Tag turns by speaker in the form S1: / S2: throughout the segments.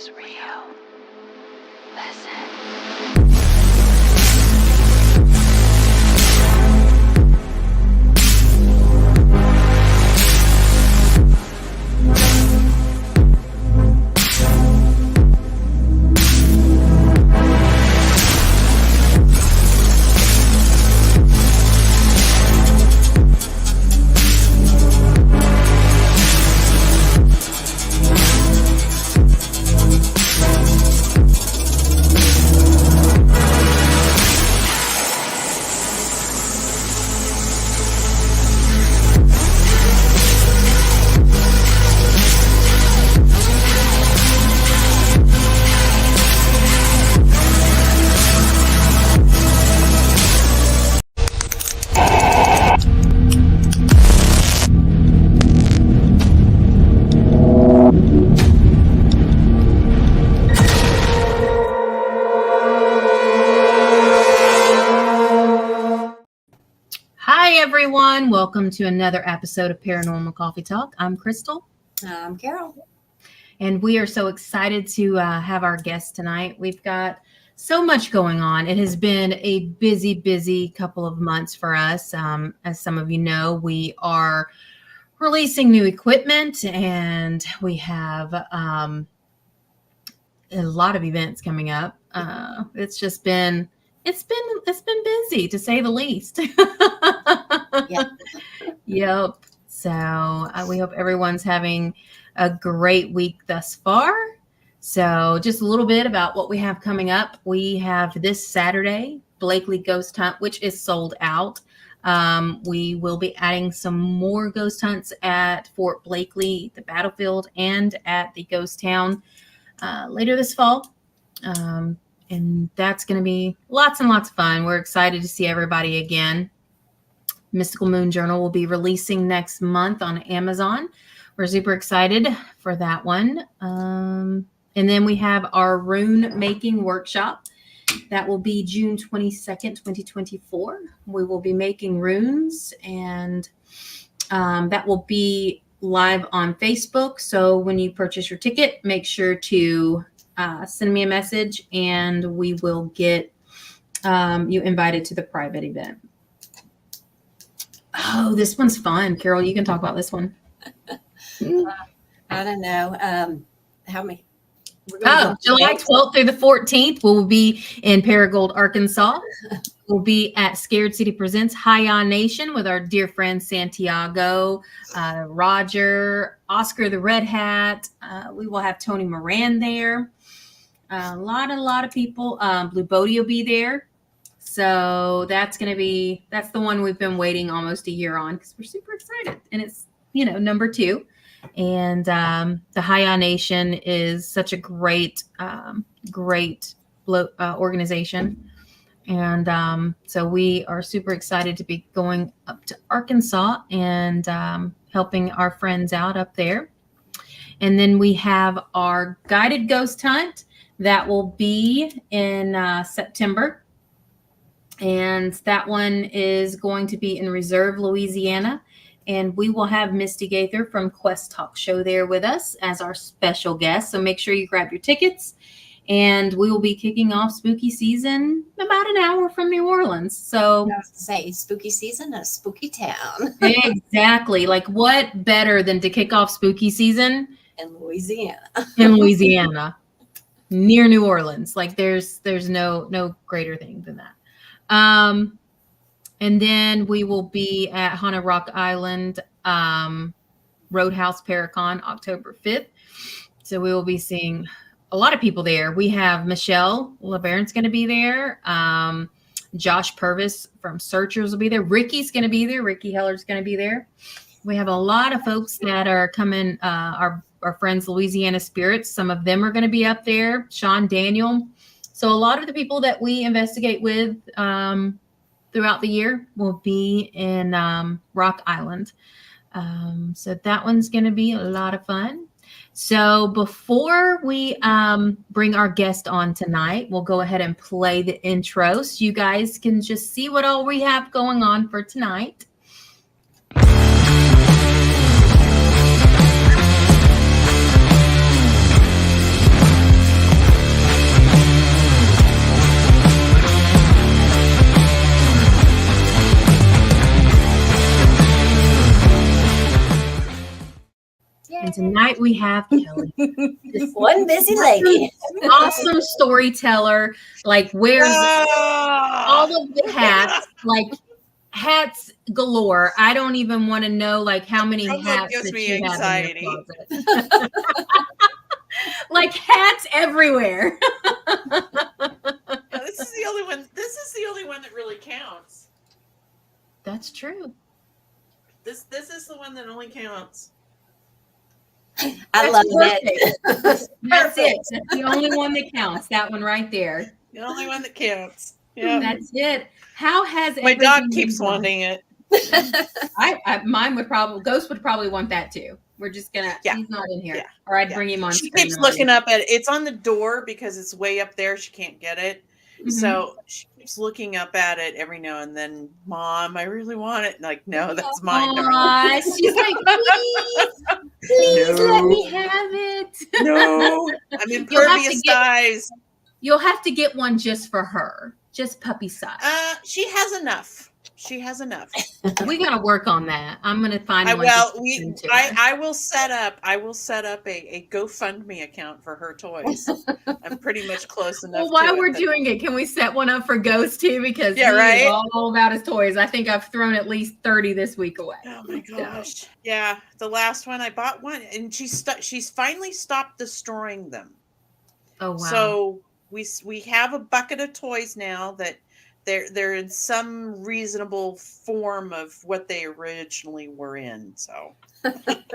S1: is real. Listen.
S2: Hi, everyone. Welcome to another episode of Paranormal Coffee Talk. I'm Crystal.
S3: I'm Carol.
S2: And we are so excited to have our guest tonight. We've got so much going on. It has been a busy couple of months for us. As some of you know, we are releasing new equipment and we have a lot of events coming up. It's been busy, to say the least. Yep. So we hope everyone's having a great week thus far. So just a little bit about what we have coming up. We have this Saturday, Blakely Ghost Hunt, which is sold out. We will be adding some more ghost hunts at Fort Blakely, the battlefield, and at the ghost town later this fall. And that's going to be lots and lots of fun. We're excited to see everybody again. Mystical Moon Journal will be releasing next month on Amazon. We're super excited for that one. And then we have our rune making workshop. That will be June 22nd, 2024. We will be making runes, and that will be live on Facebook. So when you purchase your ticket, make sure to send me a message and we will get you invited to the private event. Oh, this one's fun. Carol, you can talk about this one.
S3: I don't know. How many?
S2: July 12th through the 14th, we'll be in Paragould, Arkansas. We'll be at Scared City Presents High On Nation with our dear friend Santiago, Roger, Oscar the Red Hat. We will have Tony Moran there. A lot of people. Blue Bodie will be there. So that's the one we've been waiting almost a year on because we're super excited. And it's, number 2. And the High On Nation is such a great organization. And so we are super excited to be going up to Arkansas and helping our friends out up there. And then we have our guided ghost hunt that will be in September. And that one is going to be in Reserve, Louisiana. And we will have Misty Gaither from Quest Talk Show there with us as our special guest. So make sure you grab your tickets. And we will be kicking off spooky season about an hour from New Orleans. So
S3: say spooky season, a spooky town.
S2: Exactly. Like what better than to kick off spooky season
S3: in Louisiana?
S2: Near New Orleans. Like there's no greater thing than that. And then we will be at Haunted Rock Island, Roadhouse Paracon, October 5th. So we will be seeing a lot of people there. We have Michelle LeBaron's going to be there. Josh Purvis from Searchers will be there. Ricky's going to be there. Ricky Heller's going to be there. We have a lot of folks that are coming, our friends, Louisiana Spirits. Some of them are going to be up there. Sean Daniel. So a lot of the people that we investigate with throughout the year will be in Rock Island. So that one's going to be a lot of fun. So before we bring our guest on tonight, we'll go ahead and play the intro so you guys can just see what all we have going on for tonight. And tonight we have Kelly, this
S3: One busy lady.
S2: awesome storyteller, like wears all of the hats, like hats galore. I don't even want to know like how many hats
S4: gives
S2: that
S4: me
S2: you
S4: anxiety.
S2: have in your closet. Like hats everywhere.
S4: Yeah, this is the only one. This is the only one that really counts.
S2: That's true.
S4: This is the one that only counts.
S3: I love it.
S2: That's it. That's the only one that counts. That one right there.
S4: The only one that counts. Yeah.
S2: That's it. How has
S4: My dog
S2: everything
S4: keeps
S2: been going?
S4: wanting it.
S2: Mine would probably, Ghost would probably want that too. We're just gonna,
S4: Yeah.
S2: he's not in here.
S4: Yeah.
S2: Or I'd
S4: Yeah.
S2: bring him on
S4: She
S2: screen.
S4: keeps looking up at it. It's on the door because it's way up there. She can't get it.
S2: Mhm.
S4: So she keeps looking up at it every now and then. Mom, I really want it. Like, no, that's mine.
S2: Aw, she's like, please
S4: No.
S2: let me have it.
S4: No, I'm
S2: You'll have to
S4: impervious
S2: get-
S4: size.
S2: You'll have to get one just for her, just puppy size.
S4: She has enough. She has enough.
S2: We gotta work on that. I'm gonna find one.
S4: I will set up a GoFundMe account for her toys. I'm pretty much close enough.
S2: Well, while
S4: to
S2: we're
S4: it that-
S2: doing it, can we set one up for Ghost too? Because
S4: Yeah,
S2: he
S4: right?
S2: is all about his toys. I think I've thrown at least 30 this week away.
S4: Oh my gosh! Yeah, the last one I bought one, and she's finally stopped destroying them.
S2: Oh wow!
S4: So we have a bucket of toys now that they're in some reasonable form of what they originally were in. So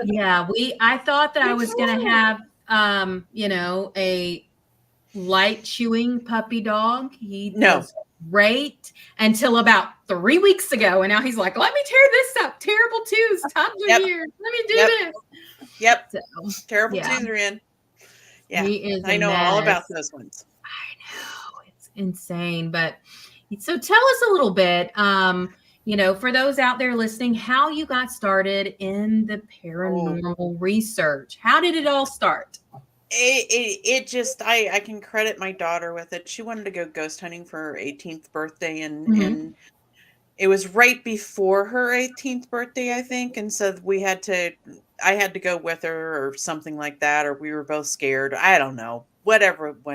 S2: yeah, I thought that I was gonna have a light chewing puppy dog. He was great until about 3 weeks ago, and now he's like, let me tear this up. Terrible twos, toddler years. Let me do this.
S4: Yep.
S2: So,
S4: terrible twos are in. Yeah,
S2: he is
S4: I know all about those ones.
S2: I know, it's insane. But so tell us a little bit, for those out there listening, how you got started in the paranormal research. How did it all start?
S4: It just, I can credit my daughter with it. She wanted to go ghost hunting for her 18th birthday, and it was right before her 18th birthday, I think. And so I had to go with her or something like that, or we were both scared. I don't know, what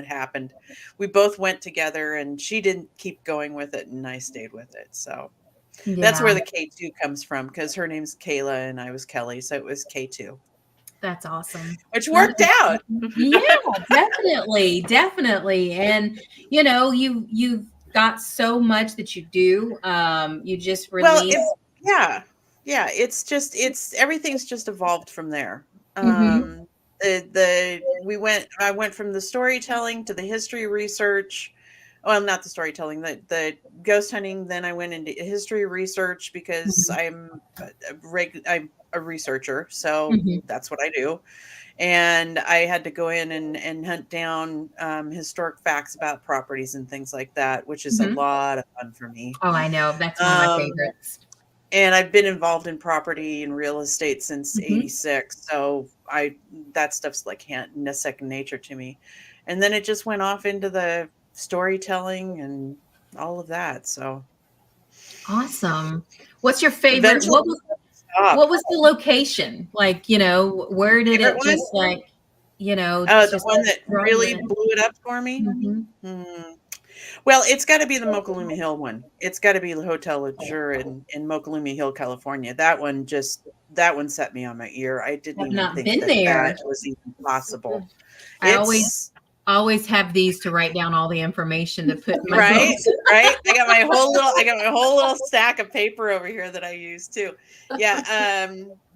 S4: happened. We both went together, and she didn't keep going with it, and I stayed with it. So that's where the K2 comes from, because her name's Kayla and I was Kelly. So it was K2.
S2: That's awesome.
S4: Which worked out.
S2: Yeah, definitely. And you've got so much that you do. You just released.
S4: Well, it's everything's just evolved from there. I went from the storytelling to the history research. Well, not the storytelling, the ghost hunting. Then I went into history research because I'm a researcher, so that's what I do. And I had to go in and hunt down historic facts about properties and things like that, which is a lot of fun for me.
S2: Oh, I know. That's one of my favorites.
S4: And I've been involved in property and real estate since '86. So that stuff's like second nature to me. And then it just went off into the storytelling and all of that. So
S2: awesome. What's your favorite? What was the location? Like, where did it just like,
S4: the one that really blew it up for me? Well, it's got to be the Mokelumne Hill one. It's got to be the Hotel Azure in Mokelumne Hill, California. That one set me on my ear. I didn't even think that was even possible.
S2: I always have these to write down all the information to put in my books.
S4: Right. I got my whole little stack of paper over here that I use too. Yeah.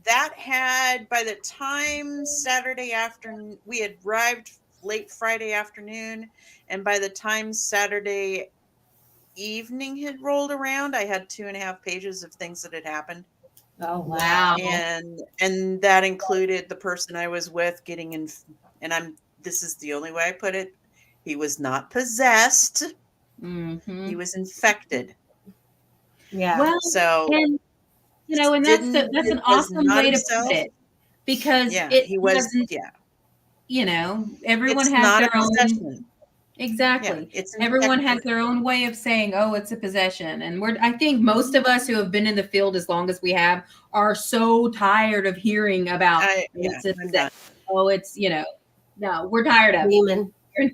S4: That had, by the time Saturday afternoon, we had arrived late Friday afternoon, and by the time Saturday evening had rolled around, I had 2.5 pages of things that had happened.
S3: Oh wow.
S4: And that included the person I was with getting in, and this is the only way I put it. He was not possessed. He was infected.
S3: Yeah.
S2: Well,
S4: so
S2: and that's an awesome way to put it, because everyone has their own. Exactly.
S4: it's
S2: Everyone has
S4: impeccable.
S2: their own way of saying, "Oh, it's a possession." And I think most of us who have been in the field as long as we have are so tired of hearing about
S4: Yeah,
S2: it's a
S4: I'm
S2: possession.
S4: done.
S2: Oh, it's, no, we're tired of
S3: Demon.
S2: it.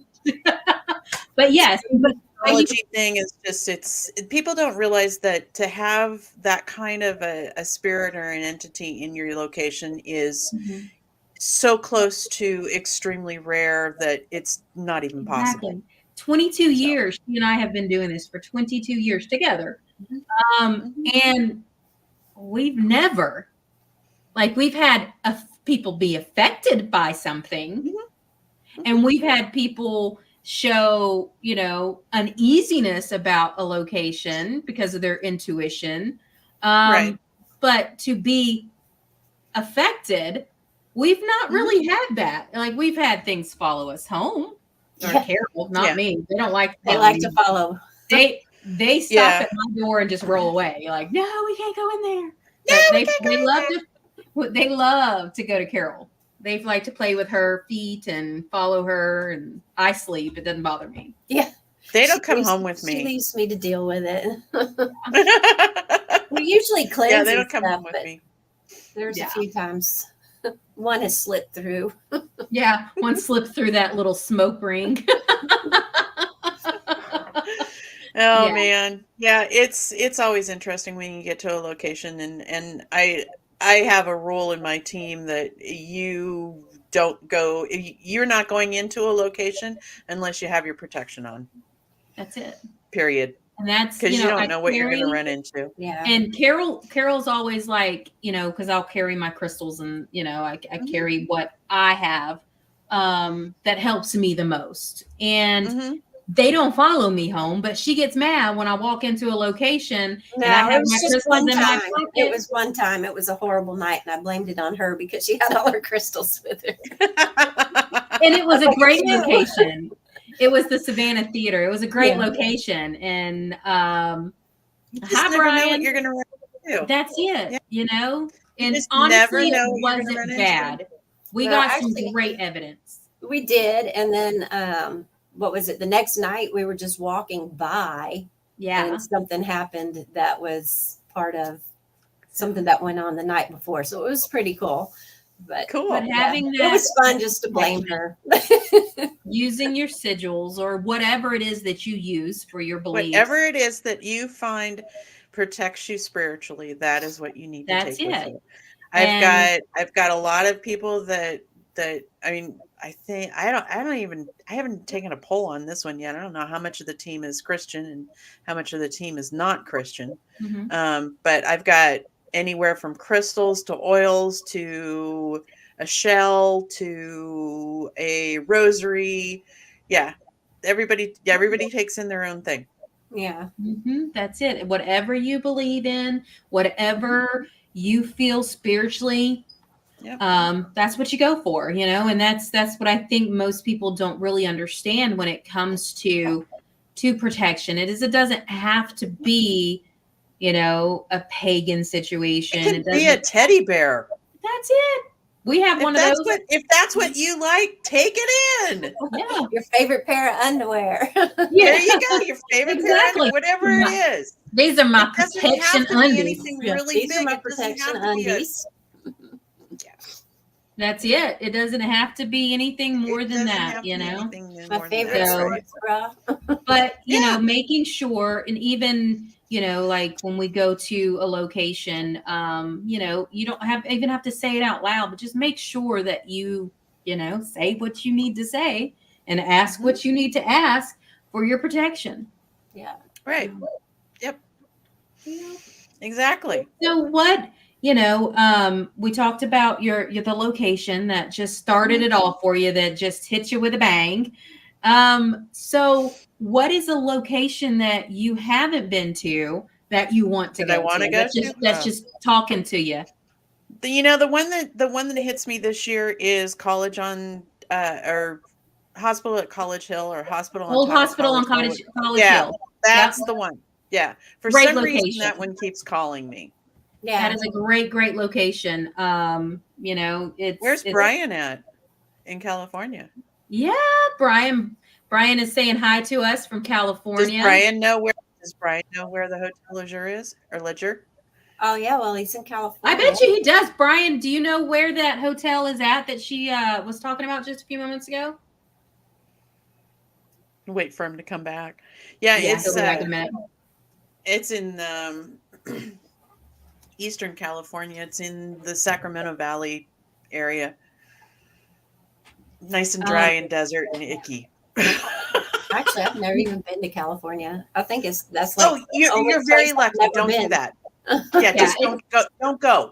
S2: But yes, but
S4: Technology thing is just people don't realize that to have that kind of a spirit or an entity in your location is
S2: Mhm.
S4: so close to extremely rare that it's not even possible.
S2: Exactly. 22
S4: So,
S2: years. She and I have been doing this for 22 years together.
S4: mhm,
S2: Um,
S4: mhm,
S2: and we've never, like, we've had people be affected by something,
S4: mhm, mhm.
S2: and we've had people show, uneasiness about a location because of their intuition.
S4: Right.
S2: But to be affected, we've not
S4: Mhm.
S2: really had that. Like, we've had things follow us home. Or
S3: Yeah.
S2: Carol, not
S4: Yeah.
S2: me. They don't like to
S3: They
S2: follow
S3: like
S2: me.
S3: to follow.
S2: They stop
S4: Yeah.
S2: at my door and just roll away. You're like, no, we can't go in there.
S4: No,
S2: But
S4: we
S2: they
S4: can't go
S2: they
S4: in
S2: love
S4: there.
S2: they love to go to Carol. They like to play with her feet and follow her, and I sleep. It doesn't bother me.
S3: Yeah.
S4: They don't come home with
S3: She
S4: me.
S3: leaves me to deal with it.
S4: Yeah,
S3: We're usually
S4: they
S3: cleansing
S4: don't come
S3: stuff,
S4: home with
S3: but
S4: me.
S3: there's
S2: Yeah.
S3: a few times one has slipped through.
S2: Yeah, one slipped through that little smoke ring.
S4: Oh
S2: Yeah.
S4: man. Yeah, it's always interesting when you get to a location and I have a rule in my team that you're not going into a location unless you have your protection on.
S2: That's it.
S4: Period.
S2: And that's,
S4: Because you don't
S2: I
S4: know what you're going to
S2: carry.
S4: run into.
S3: Yeah.
S2: And Carol's always like, because I'll carry my crystals, and I
S4: Mhm.
S2: carry what I have that helps me the most. And
S4: Mhm.
S2: they don't follow me home, but she gets mad when I walk into a location and I
S3: No, it
S2: have my
S3: was just
S2: crystals
S3: one
S2: in my
S3: time. It
S2: pocket.
S3: was one time. It was a horrible night, and I blamed it on her because she had all her crystals with her.
S2: And it was a
S3: Like,
S2: great
S3: ew.
S2: location. It was the Savannah Theater. It was a great
S3: Yeah.
S2: location. And
S4: You just
S2: hi,
S4: never know what
S2: Brian.
S4: you're going to run into.
S2: That's it,
S4: Yeah. You
S2: And
S4: just never
S2: honestly, it
S4: know what you're going to run
S2: wasn't
S4: into.
S2: bad. We
S3: Well,
S2: got some
S3: actually,
S2: great evidence.
S3: we did, and then what was it? The next night, we were just walking by,
S2: Yeah.
S3: and something happened that was part of something that went on the night before. So it was pretty cool. But
S4: Cool.
S2: But having
S3: it was
S2: that
S3: fun just to blame her.
S2: using your sigils or whatever it is that you use for your beliefs.
S4: Whatever it is that you find protects you spiritually, that is what you need to
S2: That's
S4: take with
S2: it.
S4: you.
S2: And
S4: I've got a lot of people that I mean, I haven't taken a poll on this one yet. I don't know how much of the team is Christian and how much of the team is not Christian. But I've got anywhere from crystals to oils to a shell to a rosary. Yeah. Everybody takes in their own thing.
S3: Yeah.
S2: that's it. Whatever you believe in, whatever you feel spiritually,
S4: Yep.
S2: that's what you go for, and that's what I think most people don't really understand when it comes to protection. It doesn't have to be, a pagan situation.
S4: It could be a teddy bear.
S2: That's it. We have one of those.
S4: If that's what you like, take it in.
S2: Yeah.
S3: Your favorite pair of underwear.
S2: Yeah.
S4: There you go. Your favorite
S2: Exactly.
S4: pair, whatever it is.
S2: These are my
S4: It doesn't
S2: protection
S4: have to be
S2: undies.
S4: anything
S3: Yeah,
S4: really
S3: these
S4: big.
S3: are my
S4: It doesn't
S3: protection
S4: have to be
S3: undies.
S2: That's it. It doesn't have to be anything more than that,
S3: My favorite sports bra.
S2: But,
S4: Yeah.
S2: making sure, and even, like when we go to a location, you don't even have to say it out loud, but just make sure that you, say what you need to say and ask what you need to ask for your protection.
S3: Yeah.
S4: Right. Yep. Exactly.
S2: So what, we talked about the location that just started it all for you, that just hit you with a bang. So what is a location that you haven't been to that you want to
S4: That I
S2: go
S4: wanna
S2: to?
S4: go
S2: That's
S4: to?
S2: just talking to you.
S4: The one that hits me this year is college on or hospital at College Hill or hospital on
S2: Old
S4: top
S2: hospital on
S4: of College Hill.
S2: College
S4: Yeah,
S2: Hill.
S4: that's
S2: Yep.
S4: the one. Yeah. For
S2: Great
S4: some reason
S2: location.
S4: that one keeps calling me.
S3: Yeah.
S2: That is a great location. It's
S4: Where's Brian at in California?
S2: Yeah, Brian Brian is saying hi to us from
S4: Does
S2: California.
S4: Brian know where the Hotel Leisure is, or Ledger?
S3: Oh yeah, well he's in
S2: I
S3: California.
S2: bet you he does. Brian, do you know where that hotel is at that she was talking about just a few moments ago?
S4: Wait for him to come back. Yeah,
S2: He'll be back in a minute.
S4: it's in Eastern California. It's in the Sacramento Valley area. Nice and dry and desert and icky.
S3: Actually, I've never even been to California. I think that's like
S4: you're very lucky. Don't do that. Yeah, just don't go.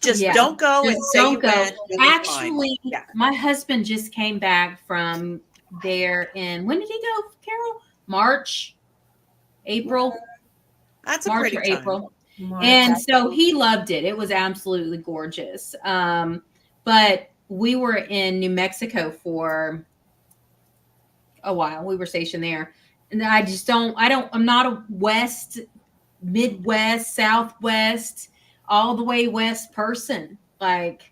S4: Just don't go and say you went.
S2: Actually, my husband just came back from there when did he go, Carol? March, April.
S4: That's a
S2: March
S4: pretty
S2: or
S4: time.
S2: April. And so he loved it. It was absolutely gorgeous. But we were in New Mexico for a while. We were stationed there. And I'm not a Midwest, Southwest, all the way West person. Like,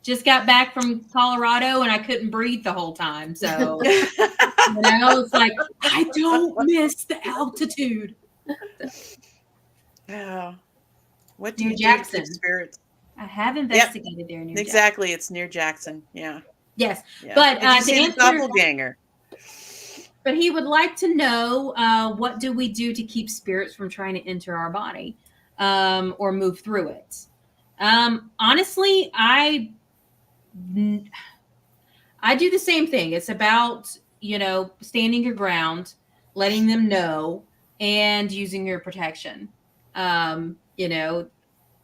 S2: just got back from Colorado and I couldn't breathe the whole time. So, it's like, I don't miss the altitude.
S4: Yeah. What do
S2: Near
S4: you
S2: Jackson.
S4: do to keep spirits?
S2: I have investigated there near
S4: Exactly. It's near Jackson. Yeah.
S2: Yes.
S4: Yeah.
S2: But
S4: did you see the doppelganger?
S2: But he would like to know, what do we do to keep spirits from trying to enter our body or move through it? Honestly, I do the same thing. It's about, standing your ground, letting them know, and using your protection.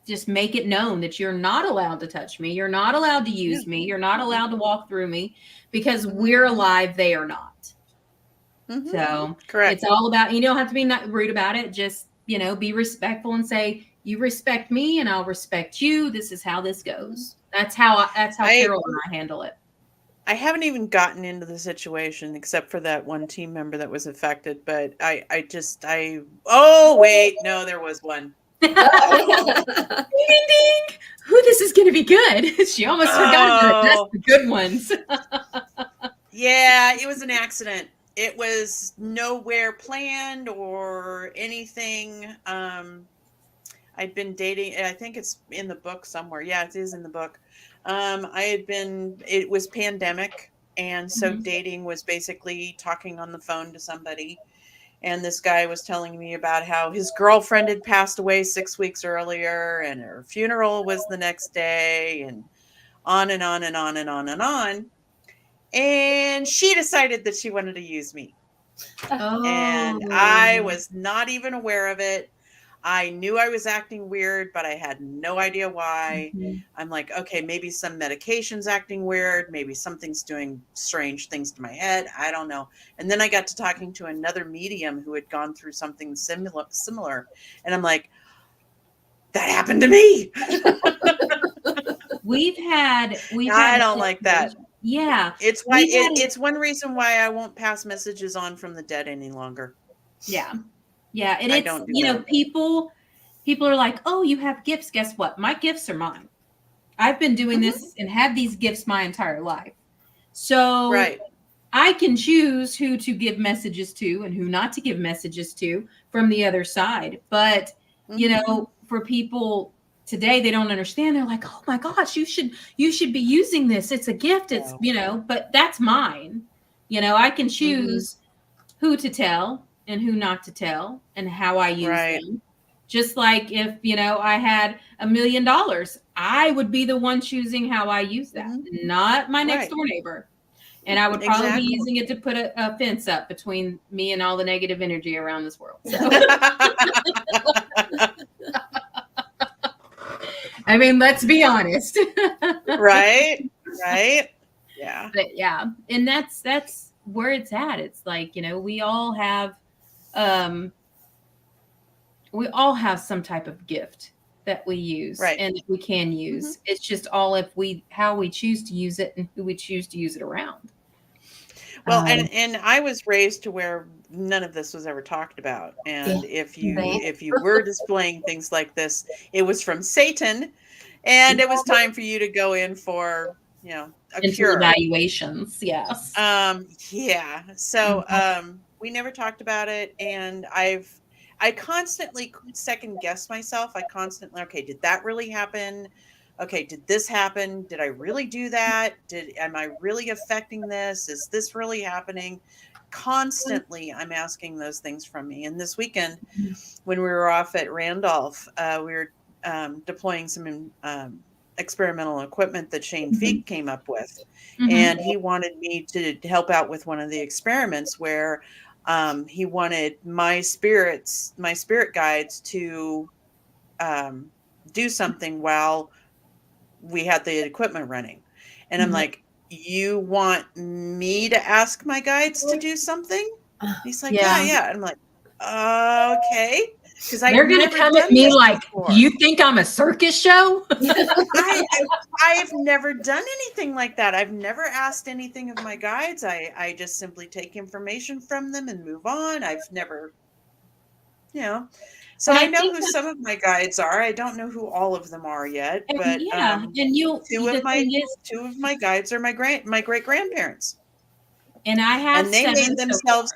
S2: Just make it known that you're not allowed to touch me. You're not allowed to use me. You're not allowed to walk through me because we're alive. They are not.
S4: Mm-hmm.
S2: So
S4: correct.
S2: It's all about, you don't have to be not rude about it. Just, be respectful and say, you respect me and I'll respect you. This is how this goes. That's how Carol and I handle it.
S4: I haven't even gotten into the situation except for that one team member that was affected. But oh, wait, no, there was one.
S2: Ding, ding, ding. Ooh, this is going to be good. She almost forgot that's the good ones.
S4: Yeah, it was an accident. It was nowhere planned or anything. I'd been dating. I think it's in the book somewhere. Yeah, it is in the book. It was pandemic. And so dating was basically talking on the phone to somebody. And this guy was telling me about how his girlfriend had passed away 6 weeks earlier and her funeral was the next day, and on and on and on and on and on. And she decided that she wanted to use me.
S2: Oh.
S4: And I was not even aware of it. I knew I was acting weird, but I had no idea why. I'm like, okay, maybe some medication's acting weird. Maybe something's doing strange things to my head. I don't know. And then I got to talking to another medium who had gone through something similar. And I'm like, that happened to me.
S2: I
S4: don't like that.
S2: Yeah.
S4: It's why it's one reason why I won't pass messages on from the dead any longer.
S2: Yeah. Yeah. And
S4: I don't do that.
S2: people are like, oh, you have gifts. Guess what? My gifts are mine. I've been doing this and had these gifts my entire life. So I can choose who to give messages to and who not to give messages to from the other side. But, for people today, they don't understand. They're like, oh my gosh, you should be using this. It's a gift. It's, but that's mine. I can choose who to tell and who not to tell and how I use them. Just like if, I had $1 million, I would be the one choosing how I use that, not my next door neighbor. And I would probably be using it to put a fence up between me and all the negative energy around this world. So. I mean, let's be honest. Right. Yeah. But yeah. And that's where it's at. It's like, we all have some type of gift that we use and that we can use. It's just all how we choose to use it and who we choose to use it around.
S4: Well, and I was raised to where none of this was ever talked about. And if you were displaying things like this, it was from Satan, and it was time for you to go in for a
S2: Into
S4: cure.
S2: evaluations. Yes.
S4: Yeah. So we never talked about it, and I constantly second guess myself. I constantly, okay, did that really happen? Okay, did this happen? Did I really do that? Am I really affecting this? Is this really happening? Constantly I'm asking those things from me. And this weekend when we were off at Randolph, we were deploying some experimental equipment that Shane Feek came up with. And he wanted me to help out with one of the experiments where he wanted my spirit guides to do something while we had the equipment running. And I'm like, you want me to ask my guides to do something? And he's like,
S2: Yeah.
S4: yeah. And I'm like, okay. Because
S2: They're going to come at me like, do you think I'm a circus show?
S4: I've never done anything like that. I've never asked anything of my guides. I just simply take information from them and move on. I've never, So I know who some of my guides are. I don't know who all of them are yet, but two of my guides are my great grandparents.
S2: And I have
S4: and they made themselves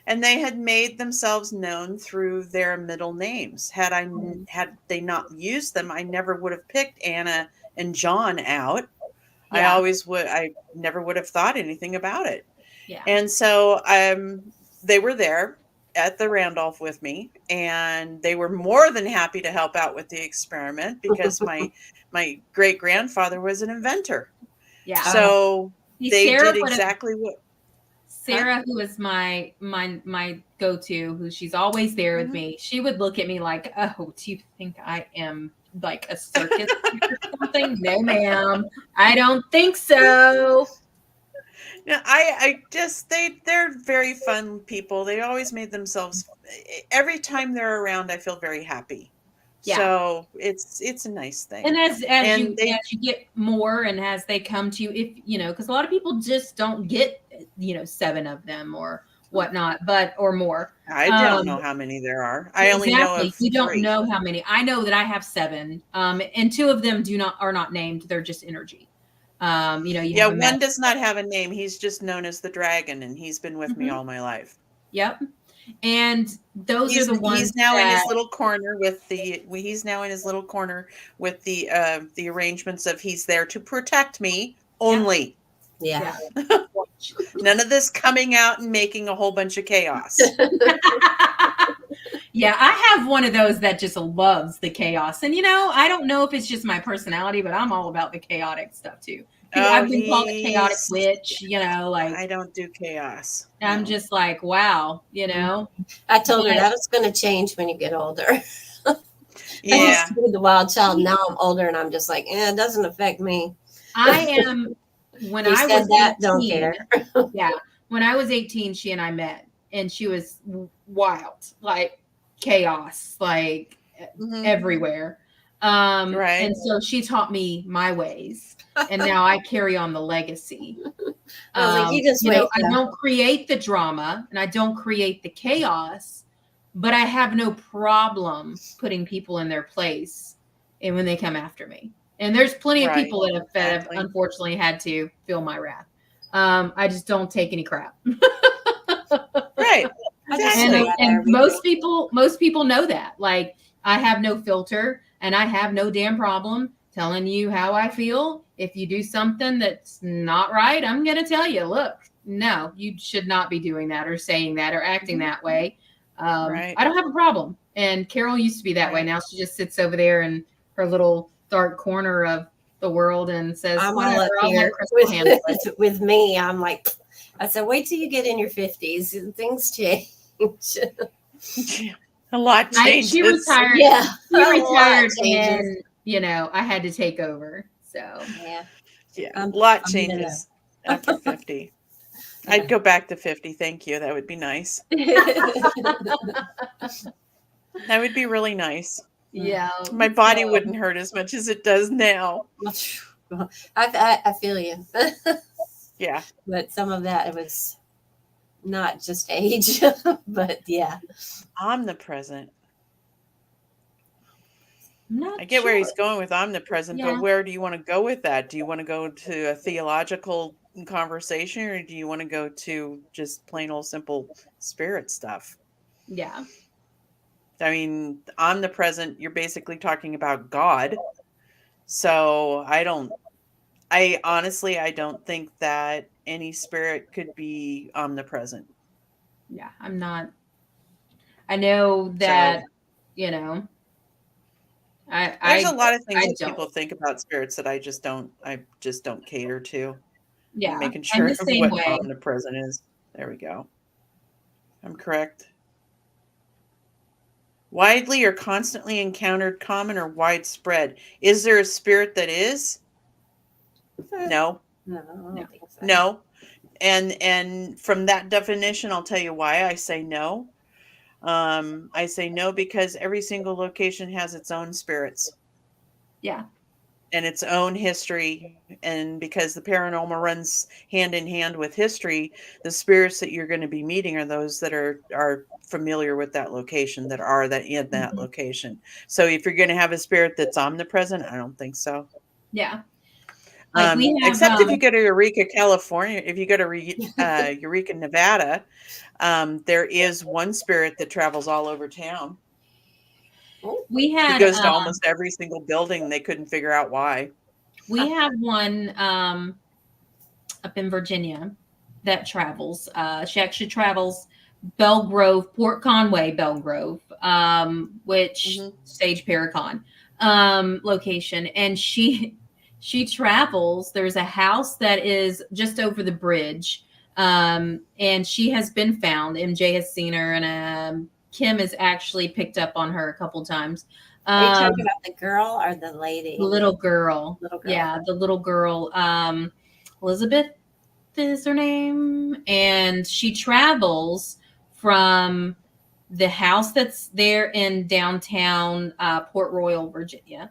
S4: and they had made themselves known through their middle names. Had they not used them, I never would have picked Anna and John out. Yeah. I never would have thought anything about it. Yeah. And so they were there at the Randolph with me, and they were more than happy to help out with the experiment because my great grandfather was an inventor. Yeah. So they did exactly what
S2: Sarah, who is my go-to, who she's always there with me, she would look at me like, oh, do you think I am like a circus or something? No, ma'am. I don't think so.
S4: No, they're very fun people. They always made themselves, every time they're around, I feel very happy. Yeah. So it's a nice thing.
S2: And as you get more, and as they come to you, because a lot of people just don't get 7 of them or whatnot, or more.
S4: I don't know how many there are. I only know of 3.
S2: You don't know how many. I know that I have 7, and 2 of them are not named. They're just energy.
S4: One does not have a name. He's just known as the dragon, and he's been with me all my life.
S2: Yep. And those are the ones
S4: he's now in his little corner with the arrangements of he's there to protect me only.
S3: Yeah.
S4: None of this coming out and making a whole bunch of chaos.
S2: Yeah, I have one of those that just loves the chaos. And I don't know if it's just my personality, but I'm all about the chaotic stuff too. I've been called a chaotic witch,
S4: I don't do chaos.
S2: I'm just like, wow,
S3: I told her that was going to change when you get older.
S4: Yeah.
S3: I used to be the wild child. Now I'm older and I'm just like, it doesn't affect me.
S2: I am, when I was 18,
S3: don't care.
S2: Yeah. When I was 18, she and I met, and she was wild, like chaos, like everywhere. Right. And so she taught me my ways, and now I carry on the legacy. I don't create the drama and I don't create the chaos, but I have no problem putting people in their place and when they come after me. And there's plenty of people that have unfortunately had to feel my wrath. I just don't take any crap.
S4: Right.
S2: And most people know that. Like, I have no filter, and I have no damn problem telling you how I feel. If you do something that's not right, I'm going to tell you, look, no, you should not be doing that or saying that or acting that way. I don't have a problem. And Carol used to be that way. Now she just sits over there in her little dark corner of the world and says,
S3: I'm all up here with me. I'm like, I said, wait till you get in your 50s and things change.
S4: A lot changes.
S2: She retired.
S3: Yeah.
S2: She retired, and I had to take over. So
S4: a lot changes after 50. I'd go back to 50. Thank you. That would be nice. That would be really nice.
S2: Yeah.
S4: My body wouldn't hurt as much as it does now.
S3: I feel you.
S4: Yeah.
S3: But some of that, it was not just age, but yeah.
S4: Omnipresent.
S2: I'm not
S4: I get
S2: sure.
S4: where he's going with omnipresent,
S2: Yeah.
S4: but where do you want to go with that? Do you want to go to a theological conversation, or do you want to go to just plain old simple spirit stuff?
S2: Yeah.
S4: I mean, omnipresent, you're basically talking about God. So I honestly, I don't think that any spirit could be omnipresent.
S2: Yeah. I'm not. I know
S4: So
S2: that, you know,
S4: there's a
S2: I
S4: lot of things
S2: I
S4: that
S2: don't.
S4: people think about spirits that I just don't cater to. I'm
S2: Yeah.
S4: making
S2: And
S4: sure
S2: the
S4: of
S2: same
S4: what
S2: way.
S4: omnipresent is. There we go. I'm correct. Widely or constantly encountered, common or widespread. Is there a spirit that is? No.
S3: No, I don't
S2: No.
S3: think so.
S4: No. And from that definition, I'll tell you why I say no. I say no because every single location has its own spirits
S2: Yeah.
S4: and its own history. And because the paranormal runs hand in hand with history, the spirits that you're going to be meeting are those that are familiar with that location, that are that in that
S2: Mhm.
S4: location. So if you're going to have a spirit that's omnipresent, I don't think so.
S2: Yeah. Like we have
S4: Except if you go to Eureka, California, if you go to Eureka, Nevada, there is one spirit that travels all over town.
S3: Oh,
S2: we
S4: He
S2: had
S4: goes to almost every single building. They couldn't figure out why.
S2: we have one up in Virginia that travels. She actually travels Belgrove, Port Conway, Belgrove, which
S4: Mhm.
S2: Sage Paracon location, and she travels. There's a house that is just over the bridge, and she has been found. MJ has seen her, and Kim has actually picked up on her a couple times.
S3: are you talking about the girl or the lady?
S2: The little girl.
S3: Little girl.
S2: Yeah, the little girl. Elizabeth is her name, and she travels from the house that's there in downtown Port Royal, Virginia,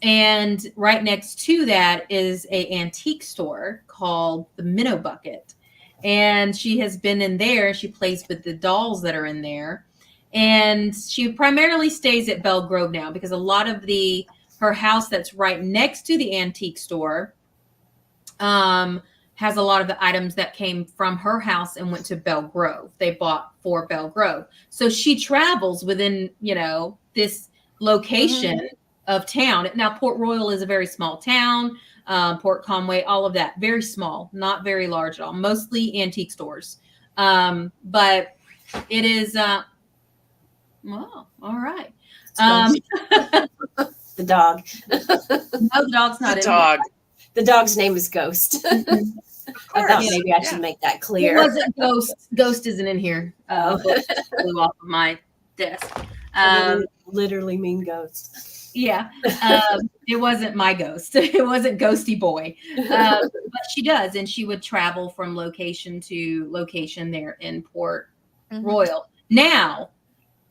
S2: and right next to that is a antique store called the Minnow Bucket, and she has been in there. She plays with the dolls that are in there, and she primarily stays at Belgrove now because a lot of her house that's right next to the antique store has a lot of the items that came from her house and went to Belgrove. They bought for Belgrove. So she travels within, this location of town. Now, Port Royal is a very small town. Port Conway, all of that, very small, not very large at all, mostly antique stores. But it is, well, all right.
S3: The dog.
S2: No, the dog's not
S4: The
S2: in
S4: dog.
S3: The dog's name is Ghost. I thought
S4: course.
S3: maybe I should
S4: Yeah.
S3: make that
S2: It
S3: clear.
S2: wasn't Ghost. Ghost isn't in here. Books flew off of my desk.
S3: I didn't literally mean ghost.
S2: Yeah, it wasn't my ghost. It wasn't Ghosty Boy. But she does, and she would travel from location to location there in Port Royal. Now,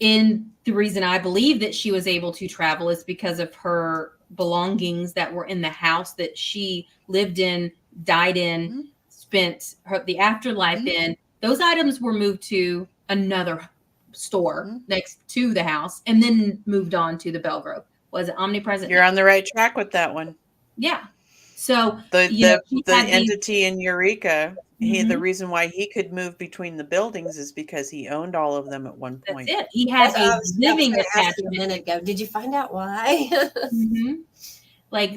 S2: the reason I believe that she was able to travel is because of her belongings that were in the house that she lived in, died in, spent the afterlife in. Those items were moved to another store next to the house and then moved on to the Belgrove. Was it omnipresent?
S4: You're on the right track with that one.
S2: Yeah. So
S4: the entity in Eureka, the
S2: Mhm.
S4: reason why he could move between the buildings is because he owned all of them at one point.
S2: That's it. He had
S3: That's what I
S2: a
S3: was
S2: living
S3: gonna ask you a
S2: attachment.
S3: minute ago. Did you find out why?
S2: Mhm. Like,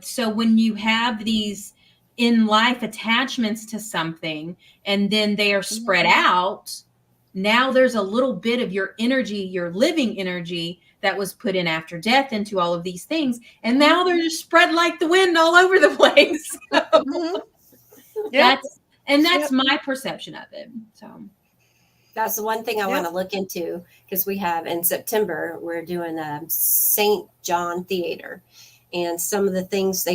S2: so when you have these in life attachments to something and then they are spread out, now there's a little bit of your energy, your living energy that was put in after death into all of these things. And now they're just spread like the wind all over the place.
S4: Yep.
S2: That's my perception of it. So
S3: That's the one thing I want to look into, because we have in September, we're doing a St. John Theater. And some of the things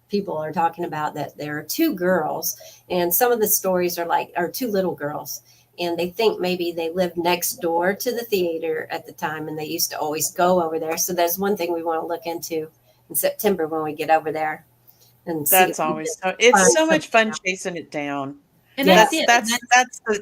S3: people are talking about, that there are two girls, and some of the stories are two little girls. And they think maybe they lived next door to the theater at the time, and they used to always go over there. So that's one thing we want to look into in September when we get over there. And
S4: That's always it's so much fun chasing it down.
S2: And
S3: Yes.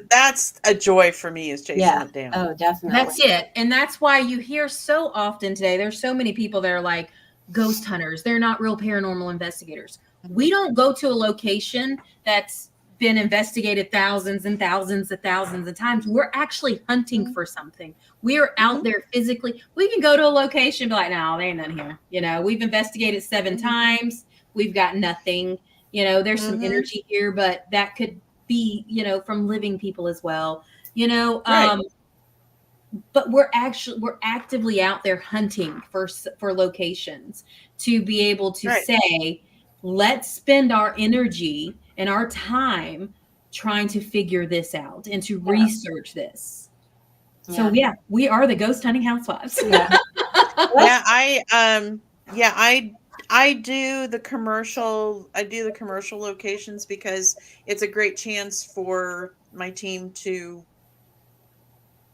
S4: That's a joy for me, is chasing it down.
S3: Oh, definitely.
S2: That's it. And that's why you hear so often today, there's so many people that are like ghost hunters. They're not real paranormal investigators. We don't go to a location that's been investigated thousands and thousands of thousands of times. We're actually hunting for something. We are out there physically. We can go to a location and be like, no, there ain't none here. You know, we've investigated 7 times. We've got nothing. You know, there's some energy here, but that could be, you know, from living people as well. You know, but we're actively out there hunting for locations to be able to say, let's spend our energy and our time trying to figure this out and to research this. So we are the ghost hunting housewives.
S4: I do the commercial locations because it's a great chance for my team to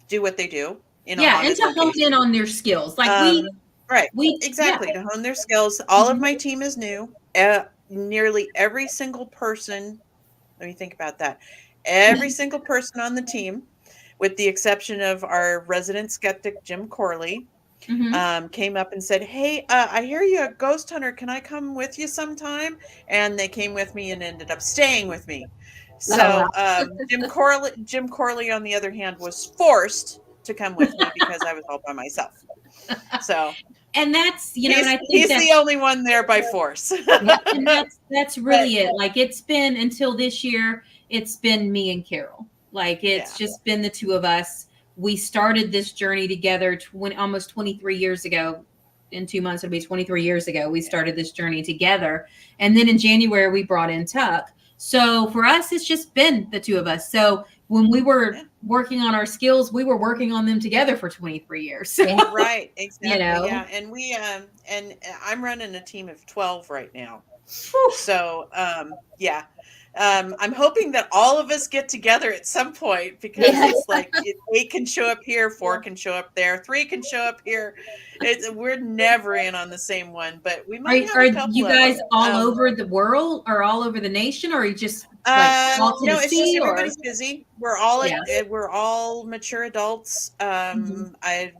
S4: do what they do in a haunted
S2: and to hone in on their skills. Like
S4: to hone their skills. All of my team is new. Nearly every single person, let me think about that. Every single person on the team, with the exception of our resident skeptic, Jim Corley, came up and said, hey, I hear you're a ghost hunter. Can I come with you sometime? And they came with me and ended up staying with me. So Jim Corley, on the other hand, was forced to come with me because I was all by myself. So,
S2: and that's, you know,
S4: and I think he's the only one there by force.
S2: And that's really it. Like, it's been, until this year, it's been me and Carol. Like, it's just been the two of us. We started this journey together almost 23 years ago. In 2 months, it'll be 23 years ago. We started this journey together. And then in January, we brought in Tuck. So for us, it's just been the two of us. So when we were working on our skills, we were working on them together for 23 years. So,
S4: right. Exactly.
S2: You know?
S4: Yeah. And we, and I'm running a team of 12 right now. So, I'm hoping that all of us get together at some point, because it's like 8 can show up here, 4 can show up there, 3 can show up here. We're never in on the same one, but we might have a couple.
S2: Are you guys all over the world, or all over the nation, or are you just
S4: no, it's just everybody's busy. We're all we're all mature adults. I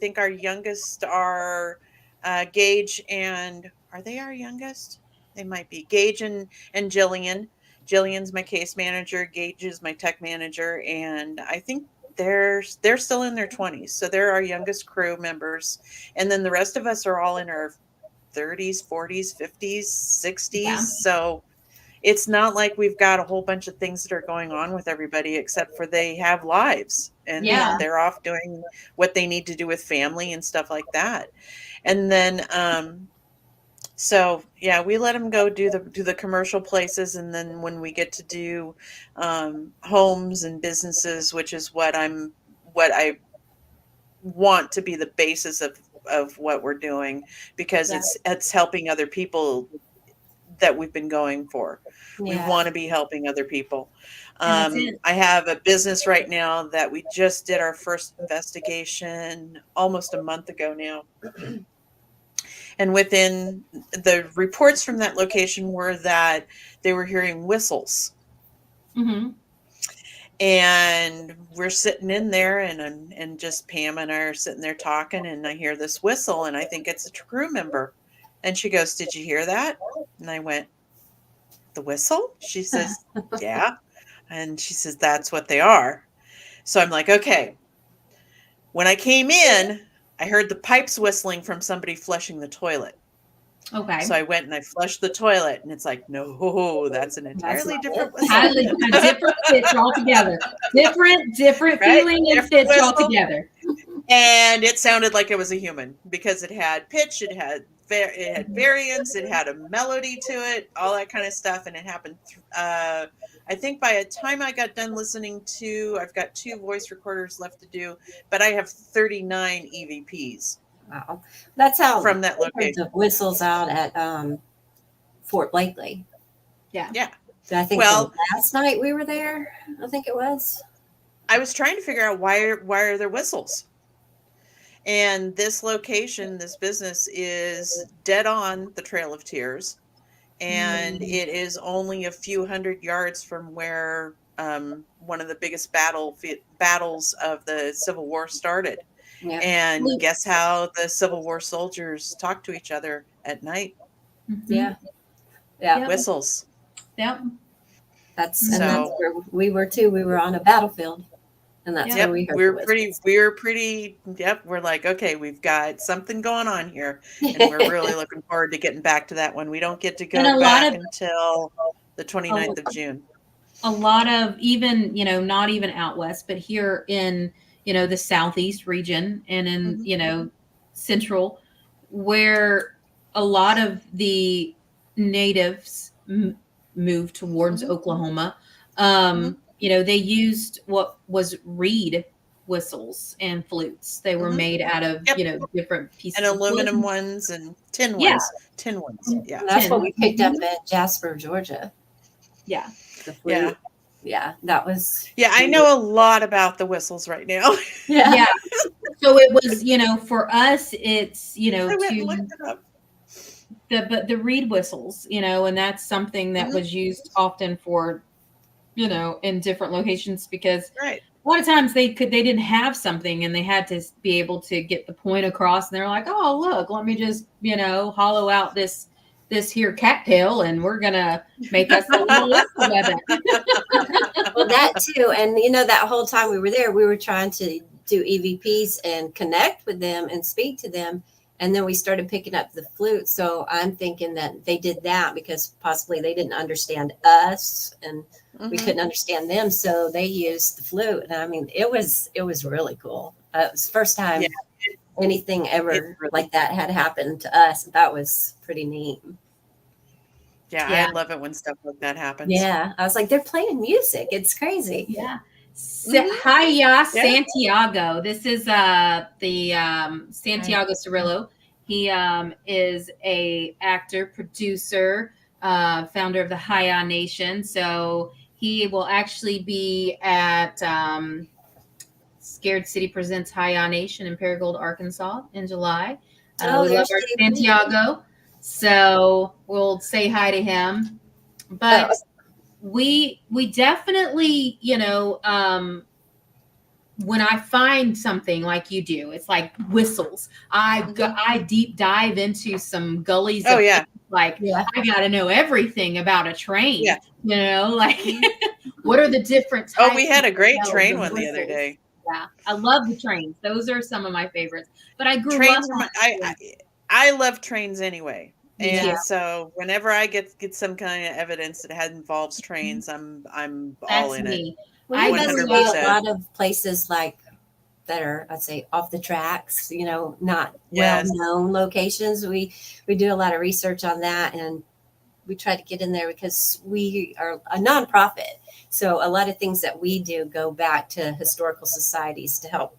S4: think our youngest are Gage, and are they our youngest? They might be. Gage and Jillian. Jillian's my case manager. Gage is my tech manager, and I think they're still in their 20s. So they're our youngest crew members, and then the rest of us are all in our 30s, 40s, 50s, 60s. Yeah. So it's not like we've got a whole bunch of things that are going on with everybody, except for they have lives, and they're off doing what they need to do with family and stuff like that. And then so we let them go do the commercial places, and then when we get to do homes and businesses, which is what I want to be the basis of what we're doing, because it's helping other people that we've been going for. We want to be helping other people. I have a business right now that we just did our first investigation almost a month ago now. And within the reports from that location were that they were hearing whistles. Mm-hmm. And we're sitting in there, and just Pam and I are sitting there talking, and I hear this whistle, and I think it's a crew member. And she goes, "Did you hear that?" And I went, "The whistle?" She says, "Yeah." And she says, "That's what they are." So I'm like, okay. When I came in, I heard the pipes whistling from somebody flushing the toilet.
S2: Okay.
S4: So I went and I flushed the toilet, and it's like, no, that's an entirely different whistle.
S2: A different pitch altogether. Different feeling and pitch altogether.
S4: And it sounded like it was a human, because it had pitch, it had variance, it had a melody to it, all that kind of stuff. And it happened. I think by the time I got done listening to, I've got 2 voice recorders left to do, but I have 39 EVPs.
S3: Wow. That's how
S4: from that location.
S3: The whistles out at Fort Blakely.
S2: Yeah.
S4: Yeah.
S3: I think last night we were there, I think it was.
S4: I was trying to figure out why are there whistles? And this location, this business, is dead on the Trail of Tears. and it is only a few hundred yards from where one of the biggest battles of the Civil War started.
S3: Yeah.
S4: And guess how the Civil War soldiers talk to each other at night?
S3: Yeah.
S2: Yep.
S4: Whistles.
S2: Yep.
S3: That's
S4: So-
S3: and that's where we were too. We were on a battlefield, and that's
S2: Yep.
S3: where we heard
S4: We're
S3: the
S4: pretty.
S3: whistles.
S4: We're like, okay, we've got something going on here, and we're really looking forward to getting back to that one. We don't get to
S2: And a
S4: go
S2: lot
S4: back
S2: of-
S4: until the 29th of June.
S2: A lot of even, not even out west, but here in, the southeast region and in, central, where a lot of the natives moved towards Oklahoma. They used what was reed whistles and flutes. They were made out of, different pieces
S4: And
S2: of wood.
S4: aluminum ones and tin
S2: Yeah.
S4: ones. Tin ones. Yeah.
S3: And that's what we picked up in Jasper, Georgia.
S2: Yeah.
S3: The flute. Yeah, that was.
S4: Yeah, I know a lot about the whistles right now.
S3: Yeah.
S2: So it was, for us, it's,
S4: I went and looked it up.
S2: the reed whistles, and that's something that was used often for, in different locations, because
S4: Right.
S2: a lot of times they didn't have something and they had to be able to get the point across, and they're like, oh, look, let me just, hollow out this here cattail, and we're gonna make us a little whistle with it.
S3: Well, that too, and that whole time we were there, we were trying to do EVPs and connect with them and speak to them, and then we started picking up the flute. So I'm thinking that they did that because possibly they didn't understand us, and we couldn't understand them, so they used the flute. And I mean, it was really cool. It was the first time anything ever like that had happened to us. That was pretty neat.
S4: Yeah,
S2: Yeah.
S4: I love it when stuff like that happens.
S3: Yeah, I was like, they're playing music. It's crazy.
S2: Yeah. Hiya Santiago. This is the Santiago Cirillo. He is a actor, producer, founder of the Hiya Nation. So he will actually be at Scared City Presents Hiya Nation in Paragould, Arkansas in July. We love
S3: there's
S2: our
S3: Steve.
S2: Santiago. So we'll say hi to him. But we definitely, when I find something like you do, it's like whistles. I deep dive into some gullies.
S4: Oh, yeah.
S2: Like, I got to know everything about a train.
S4: Yeah.
S2: Like what are the different types?
S4: Oh, we had a great
S2: of
S4: train
S2: the
S4: one the other
S2: whistles?
S4: day.
S2: Yeah, I love the trains. Those are some of my favorites. But I grew
S4: Trains
S2: up.
S4: I love trains anyway. And
S2: Yeah.
S4: so whenever I get some kind of evidence that involves trains, I'm all
S2: That's
S4: in
S2: me.
S4: it.
S3: Well,
S2: I
S3: you must
S2: grew
S3: be
S2: up.
S3: a lot of places like that are, I'd say, off the tracks. Not
S4: Yes.
S3: well-known locations. We do a lot of research on that, and we try to get in there because we are a nonprofit. So a lot of things that we do go back to historical societies to help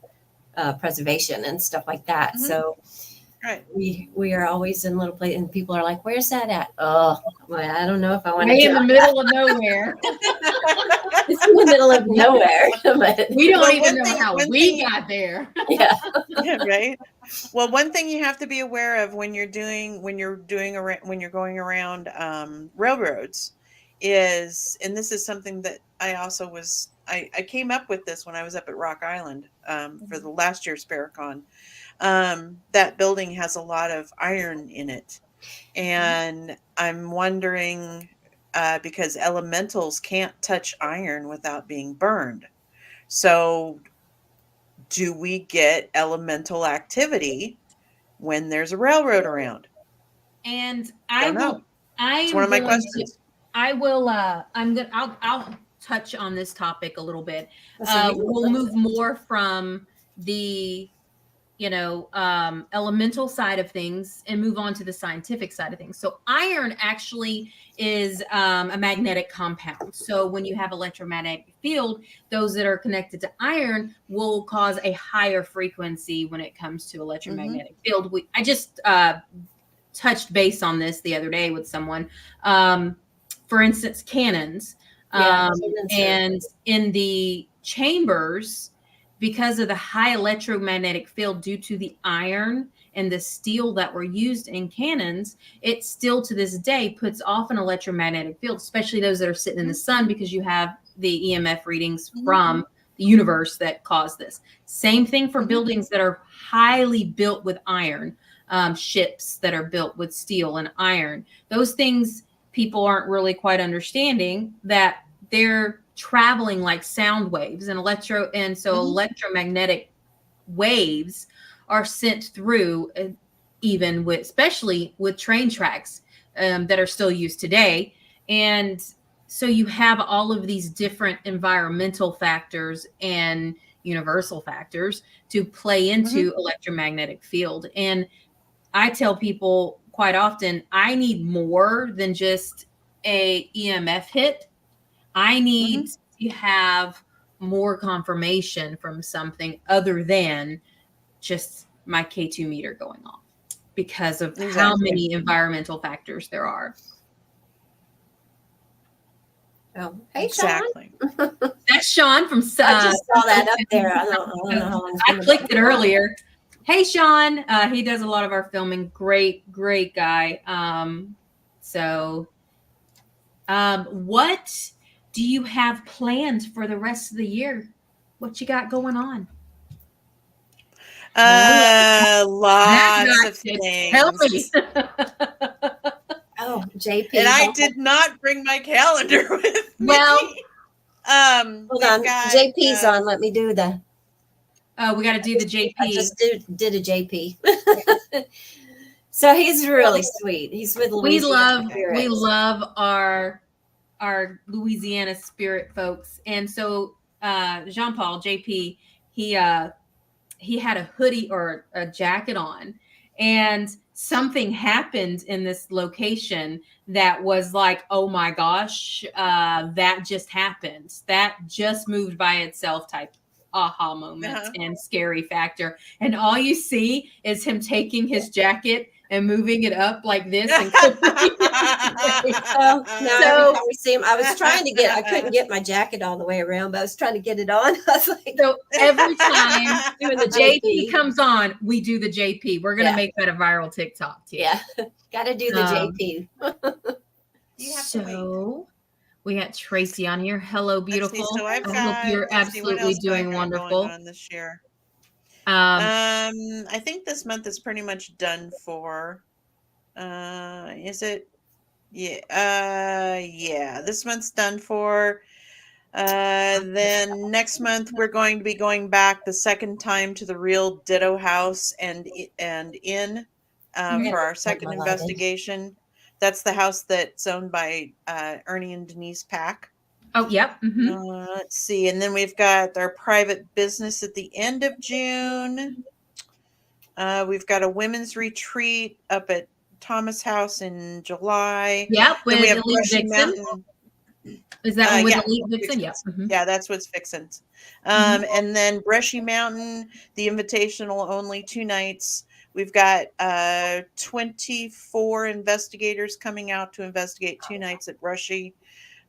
S3: preservation and stuff like that.
S4: Mhm.
S3: So
S4: Right.
S3: we are always in little places, and people are like, "Where's that at?" Oh, well, I don't know if I want
S2: Way in
S3: to.
S2: the middle of nowhere.
S3: It's in the middle of nowhere, but
S2: We don't
S4: Well,
S2: even
S4: one
S2: know
S4: thing-
S2: how
S4: one
S2: we
S4: thing-
S2: got there.
S3: yeah.
S4: Yeah, right. Well, one thing you have to be aware of when you're going around railroads is, and this is something that I also I came up with this when I was up at Rock Island for the last year's Paracon. That building has a lot of iron in it, and I'm wondering because elementals can't touch iron without being burned. So do we get elemental activity when there's a railroad around?
S2: And
S4: Don't know. It's one of my questions.
S2: I'll touch on this topic a little bit. We'll move more from the elemental side of things and move on to the scientific side of things. So iron actually is a magnetic compound. So when you have electromagnetic field, those that are connected to iron will cause a higher frequency when it comes to electromagnetic field. I just touched base on this the other day with someone. For instance, cannons. And in the chambers, because of the high electromagnetic field due to the iron and the steel that were used in cannons, it still to this day puts off an electromagnetic field, especially those that are sitting in the sun, because you have the EMF readings from the universe that cause this. Same thing for buildings that are highly built with iron, ships that are built with steel and iron. Those things people aren't really quite understanding that they're traveling like sound waves and electromagnetic waves are sent through, even with, especially with train tracks that are still used today. And so you have all of these different environmental factors and universal factors to play into electromagnetic field. And I tell people quite often, I need more than just a EMF hit. I need to have more confirmation from something other than just my K2 meter going off, because of how many environmental factors there are.
S3: Oh, hey,
S4: exactly.
S3: Sean.
S2: That's Sean from.
S3: I just saw that up there. I don't know.
S2: I clicked it earlier. Hey, Sean. He does a lot of our filming. Great guy. What do you have planned for the rest of the year? What you got going on?
S4: Lots of things.
S2: Tell me.
S3: Oh, JP.
S4: And I did not bring my calendar with me.
S2: Well,
S3: hold on. JP's on. Let me do the.
S2: Oh, we got to do the JP.
S3: I just did a JP. So he's really sweet. He's with Louisiana.
S2: We love our Louisiana spirit folks. And so Jean-Paul, JP, he had a hoodie or a jacket on, and something happened in this location that was like, oh my gosh, that just happened. That just moved by itself type aha moment and scary factor. And all you see is him taking his jacket and moving it up like this. And
S3: I was trying to I couldn't get my jacket all the way around, but I was trying to get it on. I was like,
S2: so every time doing the JP comes on, we do the JP. We're going to make that a viral TikTok too.
S3: Yeah. Got to do the JP.
S2: So we got Tracy on here. Hello, beautiful.
S4: So I
S2: hope you're absolutely doing wonderful.
S4: On this year. I think this month is pretty much done for. Is it? Yeah. Yeah. This month's done for. Then next month we're going to be going back the second time to the Real Ditto House and Inn for our second investigation. That's the house that's owned by Ernie and Denise Pack.
S2: Oh, yep.
S4: Let's see. And then we've got our private business at the end of June. We've got a women's retreat up at Thomas House in July.
S2: Yep.
S4: Then we have
S2: Elite Vixen. Is that one with Elite Vixen? Yep.
S4: Yeah, that's what's Vixen's. And then Brushy Mountain, the invitational only 2 nights. We've got 24 investigators coming out to investigate 2 nights at Brushy.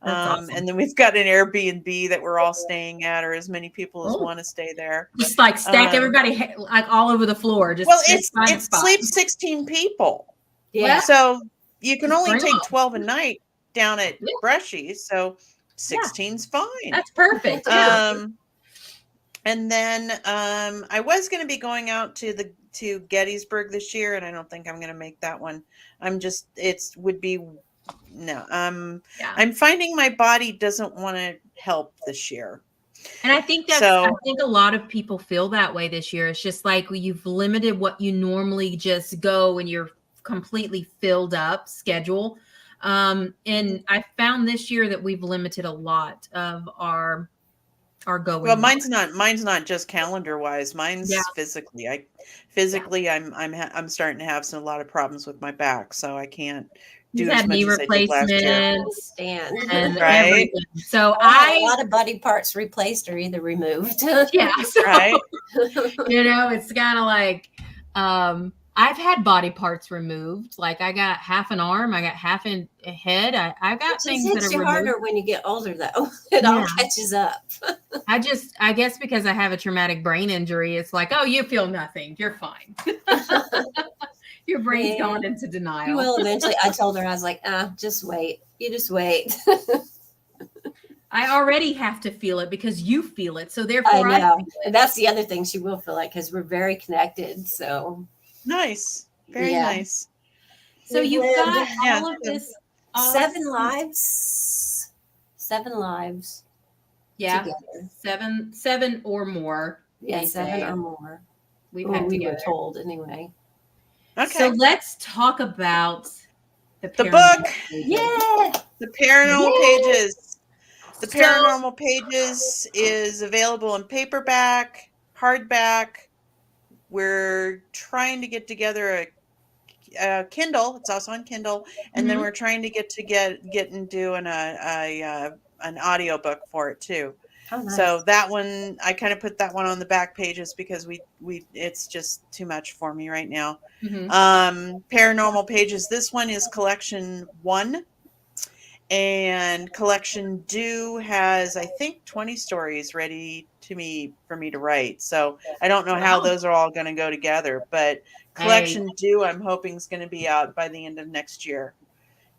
S4: Awesome. And then we've got an Airbnb that we're all staying at, or as many people as want to stay there.
S2: Just like stack everybody like all over the floor. Just
S4: it sleeps 16 people.
S3: Yeah.
S4: So you can only take 12 a night down at Brushy. So 16's fine.
S2: That's perfect. Yeah.
S4: And then I was going to be going out to Gettysburg this year, and I don't think I'm going to make that one. I'm finding my body doesn't want to help this year.
S2: And I think I think a lot of people feel that way this year. It's just like you've limited what you normally just go when you're completely filled up schedule. And I found this year that we've limited a lot of our going.
S4: Well, mine's not just calendar wise. Mine's physically. I'm starting to have a lot of problems with my back, so I can't do as much
S2: knee
S4: as I did last year.
S2: And
S4: right.
S2: Everything. So
S3: a lot of body parts replaced or either removed.
S2: Yeah. So,
S4: right.
S2: it's kind of like I've had body parts removed. Like I got half an arm, I got half a head. I've got
S3: It just
S2: things that
S3: hits
S2: are
S3: you
S2: removed.
S3: harder when you get older, though. It all
S2: Yeah.
S3: catches up.
S2: I guess because I have a traumatic brain injury, it's like, oh, you feel nothing. You're fine. Your brain's
S3: Yeah.
S2: gone into
S3: You
S2: denial.
S3: will eventually. I told her, I was like, just wait. You just wait.
S2: I already have to feel it because you feel it. So
S3: I
S2: therefore I
S3: know.
S2: feel
S3: And
S2: it.
S3: that's the other thing. She will feel like, because we're very connected. So,
S4: Nice. Very
S3: yeah.
S4: nice.
S2: So
S3: We've
S2: you've
S3: lived
S2: got
S4: Yeah.
S2: all of this
S3: 7
S2: awesome-
S3: lives. 7 lives
S2: Yeah.
S3: together.
S2: Seven or more.
S3: Yeah,
S2: they
S3: 7
S2: say.
S3: or more.
S2: We've
S3: Or
S2: had
S3: we
S2: together.
S3: were told, anyway.
S4: Okay.
S2: So let's talk about the
S4: The
S2: paranormal
S4: book.
S2: pages.
S3: Yeah.
S4: The Paranormal
S2: Yay!
S4: Pages. The
S2: So-
S4: Paranormal Pages is available in paperback, hardback. We're trying to get together a Kindle. It's also on Kindle, and then
S2: Mhm.
S4: we're trying to get into an audiobook for it too.
S3: Oh, nice.
S4: So that one, I kind of put that one on the back pages because we it's just too much for me right now.
S2: Mhm.
S4: Paranormal Pages. This one is collection 1, and collection 2 has, I think, 20 stories ready for me to write. So I don't know how
S2: Wow.
S4: those are all going to go together, but collection 2 I'm hoping is going to be out by the end of next year,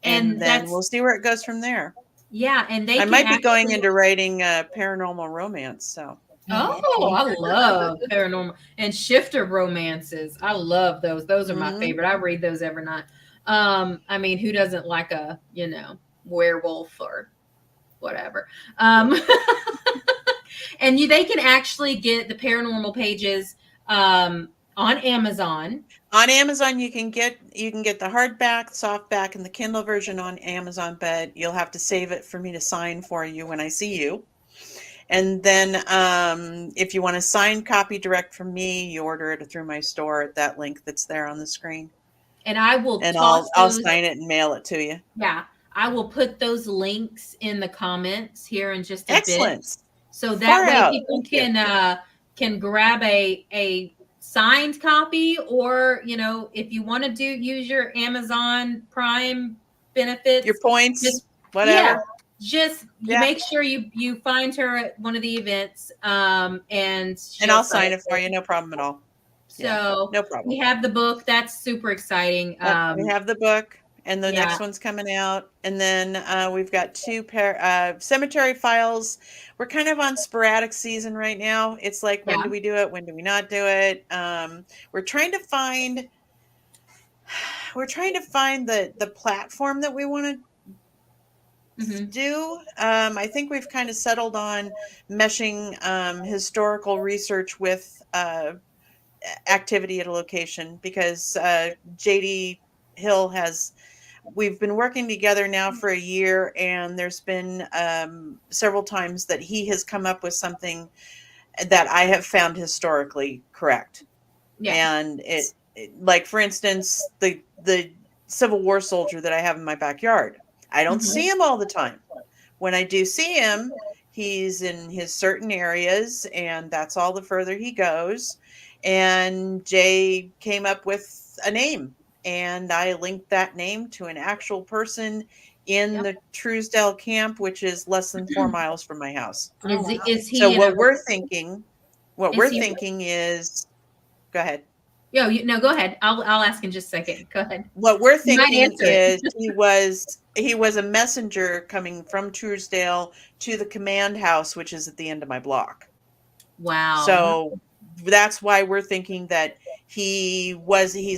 S4: and then
S2: that's
S4: we'll see where it goes from there.
S2: yeah, and they
S4: I
S2: can
S4: might be going
S2: actually-
S4: into writing paranormal romance. So
S2: Oh, I love paranormal and shifter romances. I love those. Those are my
S4: Mhm.
S2: favorite. I read those every night. I mean, who doesn't like a, werewolf or whatever? And they can actually get the Paranormal Pages on Amazon.
S4: on Amazon, you can get the hardback, softback, and the Kindle version on Amazon, but you'll have to save it for me to sign for you when I see you. And then if you want a signed copy direct from me, you order it through my store at that link that's there on the screen.
S2: And I will
S4: And
S2: toss
S4: I'll
S2: those.
S4: sign it and mail it to you.
S2: Yeah, I will put those links in the comments here in just a
S4: Excellent.
S2: bit. So
S4: Far
S2: that way
S4: out.
S2: people
S4: Thank you.
S2: can grab a signed copy, or if you want to use your Amazon Prime benefits,
S4: Your points,
S2: just
S4: whatever.
S2: just you
S4: Yeah.
S2: make sure you find her at one of the events, and
S4: I'll sign it for you. No problem at all.
S2: So
S4: Yeah, no problem.
S2: we have the book. That's super exciting.
S4: Yep, we have the book, and the
S2: yeah.
S4: next one's coming out. And then we've got 2 Cemetery Files. We're kind of on sporadic season right now. It's like, when do we do it? When do we not do it? We're trying to find the platform that we want to do. I think we've kind of settled on meshing historical research with activity at a location, because JD Hill we've been working together now for a year, and there's been several times that he has come up with something that I have found historically correct.
S2: Yeah.
S4: And it like, for instance, the Civil War soldier that I have in my backyard, I don't see him all the time. When I do see him, he's in his certain areas, and that's all the further he goes. And Jay came up with a name, and I linked that name to an actual person in the Truesdale camp, which is less than 4 miles from my house.
S2: Is he?
S4: So what we're thinking is, go ahead.
S2: No, go ahead. I'll ask in just a second. Go ahead.
S4: What we're
S2: You might
S4: thinking
S2: answer it.
S4: is he was a messenger coming from Truesdale to the command house, which is at the end of my block.
S2: Wow.
S4: So that's why we're thinking that he's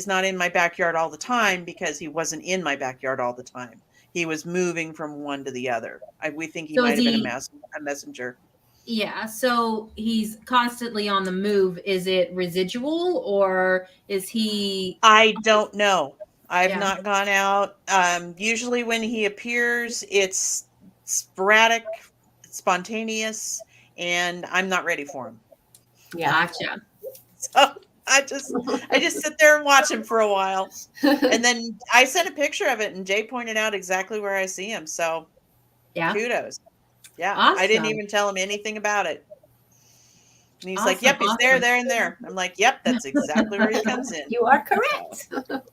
S4: not in my backyard all the time, because he wasn't in my backyard all the time. He was moving from one to the other. We think he might have been a messenger.
S2: Yeah, so he's constantly on the move. Is it residual, or is he?
S4: I don't know. I've not gone out. Usually when he appears, it's sporadic, spontaneous, and I'm not ready for him.
S3: Yeah.
S2: Gotcha.
S4: So I just sit there and watch him for a while. And then I sent a picture of it, and Jay pointed out exactly where I see him. So kudos. Yeah.
S2: Awesome.
S4: I didn't even tell him anything about it. And he's like,
S2: Awesome,
S4: yep, he's there,
S2: awesome.
S4: there, and there. I'm like, yep, that's exactly where he comes in.
S3: You are correct.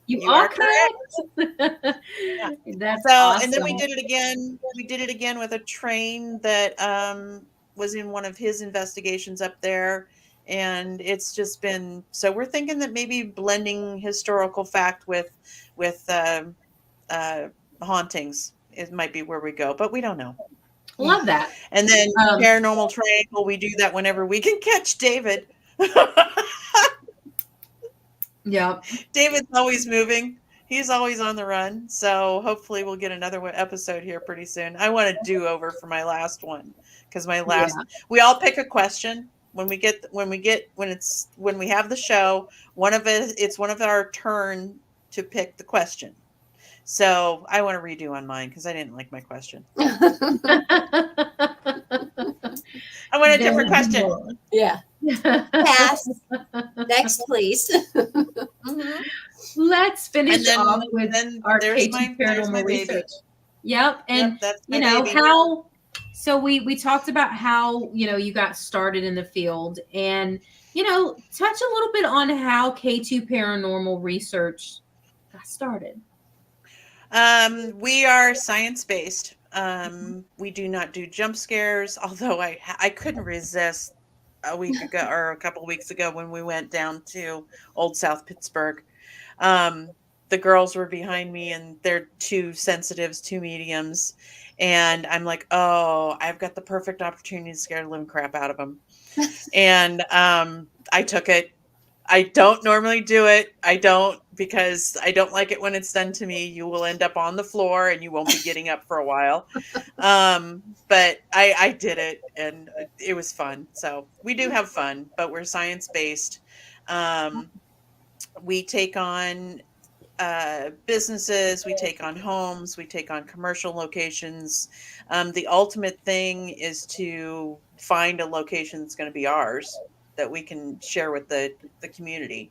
S2: You
S4: You
S2: are
S4: are correct.
S2: correct.
S4: Yeah.
S2: That's
S4: So, and then we
S2: awesome.
S4: did it again. We did it again with a train that was in one of his investigations up there. And it's just been, so we're thinking that maybe blending historical fact with hauntings, it might be where we go, but we don't know.
S2: Love that.
S4: And then
S2: Um,
S4: paranormal triangle, we do that whenever we can catch David.
S2: yeah.
S4: David's always moving. He's always on the run. So hopefully we'll get another episode here pretty soon. I want a do-over for my last one because
S2: Yeah.
S4: we all pick a question when we have the show. It's one of our turn to pick the question. So I want to redo on mine because I didn't like my question. I want a different question.
S3: Yeah. Pass. Next, please.
S4: Mhm.
S2: Let's finish
S4: And then-
S2: off with
S4: then
S2: our
S4: there's
S2: K2
S4: my
S2: paranormal
S4: baby.
S2: research. Yep. And
S4: Yep, that's my
S2: you know
S4: baby.
S2: how so we talked about how you got started in the field, and touch a little bit on how K2 paranormal research got started.
S4: We are science-based. We do not do jump scares, although I couldn't resist a week ago or a couple weeks ago when we went down to Old South Pittsburgh. The girls were behind me and they're two sensitives, two mediums. And I'm like, oh, I've got the perfect opportunity to scare the living crap out of them. And I took it. I don't normally do it. I don't, because I don't like it when it's done to me. You will end up on the floor and you won't be getting up for a while. But I did it and it was fun. So we do have fun, but we're science-based. We take on businesses, we take on homes, we take on commercial locations. The ultimate thing is to find a location that's going to be ours that we can share with the community.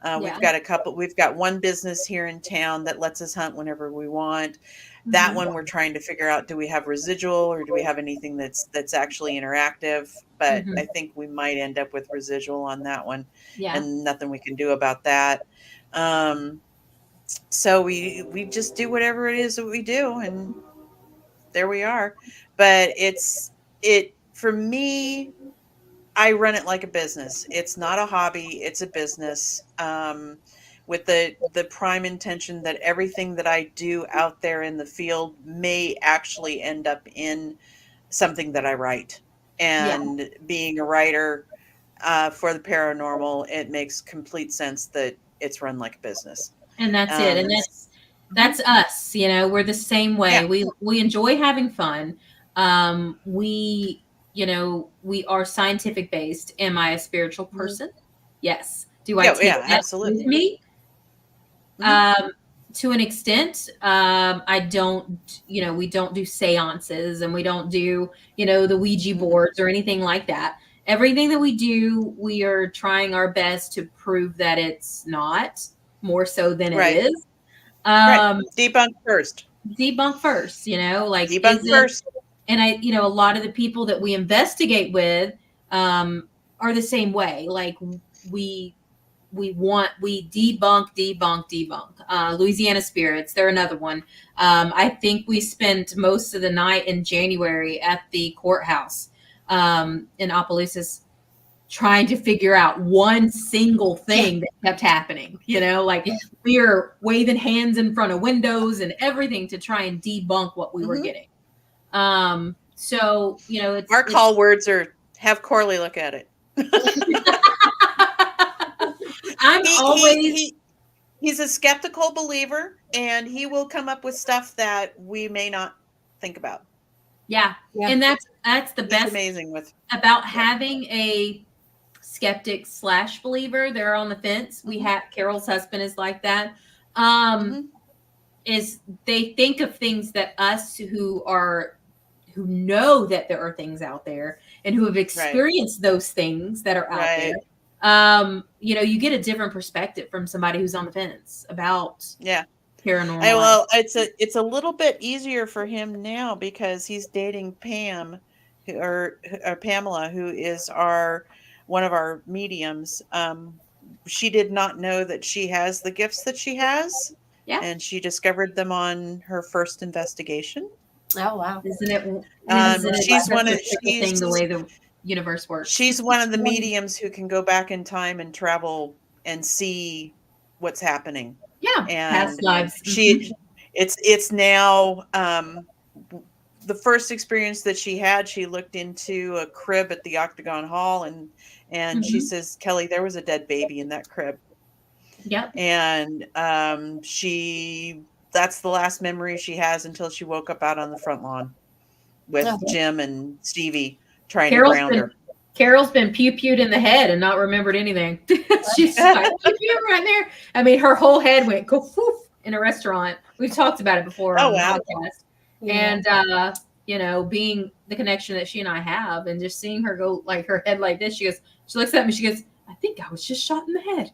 S2: Yeah.
S4: We've got one business here in town that lets us hunt whenever we want. That one we're trying to figure out, do we have residual or do we have anything that's actually interactive? But
S2: Mhm.
S4: I think we might end up with residual on that one.
S2: Yeah.
S4: And nothing we can do about that. So we just do whatever it is that we do, and there we are. But for me, I run it like a business. It's not a hobby, it's a business. With the prime intention that everything that I do out there in the field may actually end up in something that I write. And being a writer for the paranormal, it makes complete sense that it's run like a business.
S2: And that's it. And that's us. We're the same way.
S4: Yeah.
S2: We enjoy having fun. We are scientific based. Am I a spiritual person? Yes. Do I take that
S4: absolutely.
S2: with me? To an extent. I don't, we don't do seances and we don't do, the Ouija boards or anything like that. Everything that we do, we are trying our best to prove that it's not, more so than it is.
S4: Debunk first.
S2: Debunk first,
S4: Debunk first.
S2: And a lot of the people that we investigate with are the same way. Like we debunk. Louisiana Spirits, they're another one. I think we spent most of the night in January at the courthouse in Opelousas trying to figure out one single thing that kept happening. We were waving hands in front of windows and everything to try and debunk what we were getting. So
S4: our call words are have Corley look at it. He's a skeptical believer, and he will come up with stuff that we may not think about.
S2: Yeah. And that's the best
S4: amazing
S2: about having a skeptic / believer. They're on the fence. We have Carol's husband is like that. Is they think of things that us who know that there are things out there and who have experienced those things that are out there. You get a different perspective from somebody who's on the fence about paranormal.
S4: Well, it's a little bit easier for him now because he's dating Pam, or Pamela, who is our one of our mediums, she did not know that she has the gifts that she has.
S2: Yeah.
S4: And she discovered them on her first investigation.
S3: Oh, wow.
S2: Isn't it
S4: She's
S2: such
S4: one
S2: a
S4: of
S2: fickle thing the way the universe works?
S4: She's one of the mediums who can go back in time and travel and see what's happening.
S2: Yeah, past
S4: And
S2: lives.
S4: it's now the first experience that she had, she looked into a crib at the Octagon Hall and she says, Kelly, there was a dead baby in that crib.
S2: Yep.
S4: And that's the last memory she has until she woke up out on the front lawn with Jim and Stevie trying to ground her.
S2: Carol's been pew-pewed in the head and not remembered anything. She's like, pew-pew right there. I mean, her whole head went go-foof in a restaurant. We've talked about it before on the podcast. Yeah. And, you know, being the connection that she and I have and just seeing her go like her head like this, she looks at me, she goes, I think I was just shot in the head.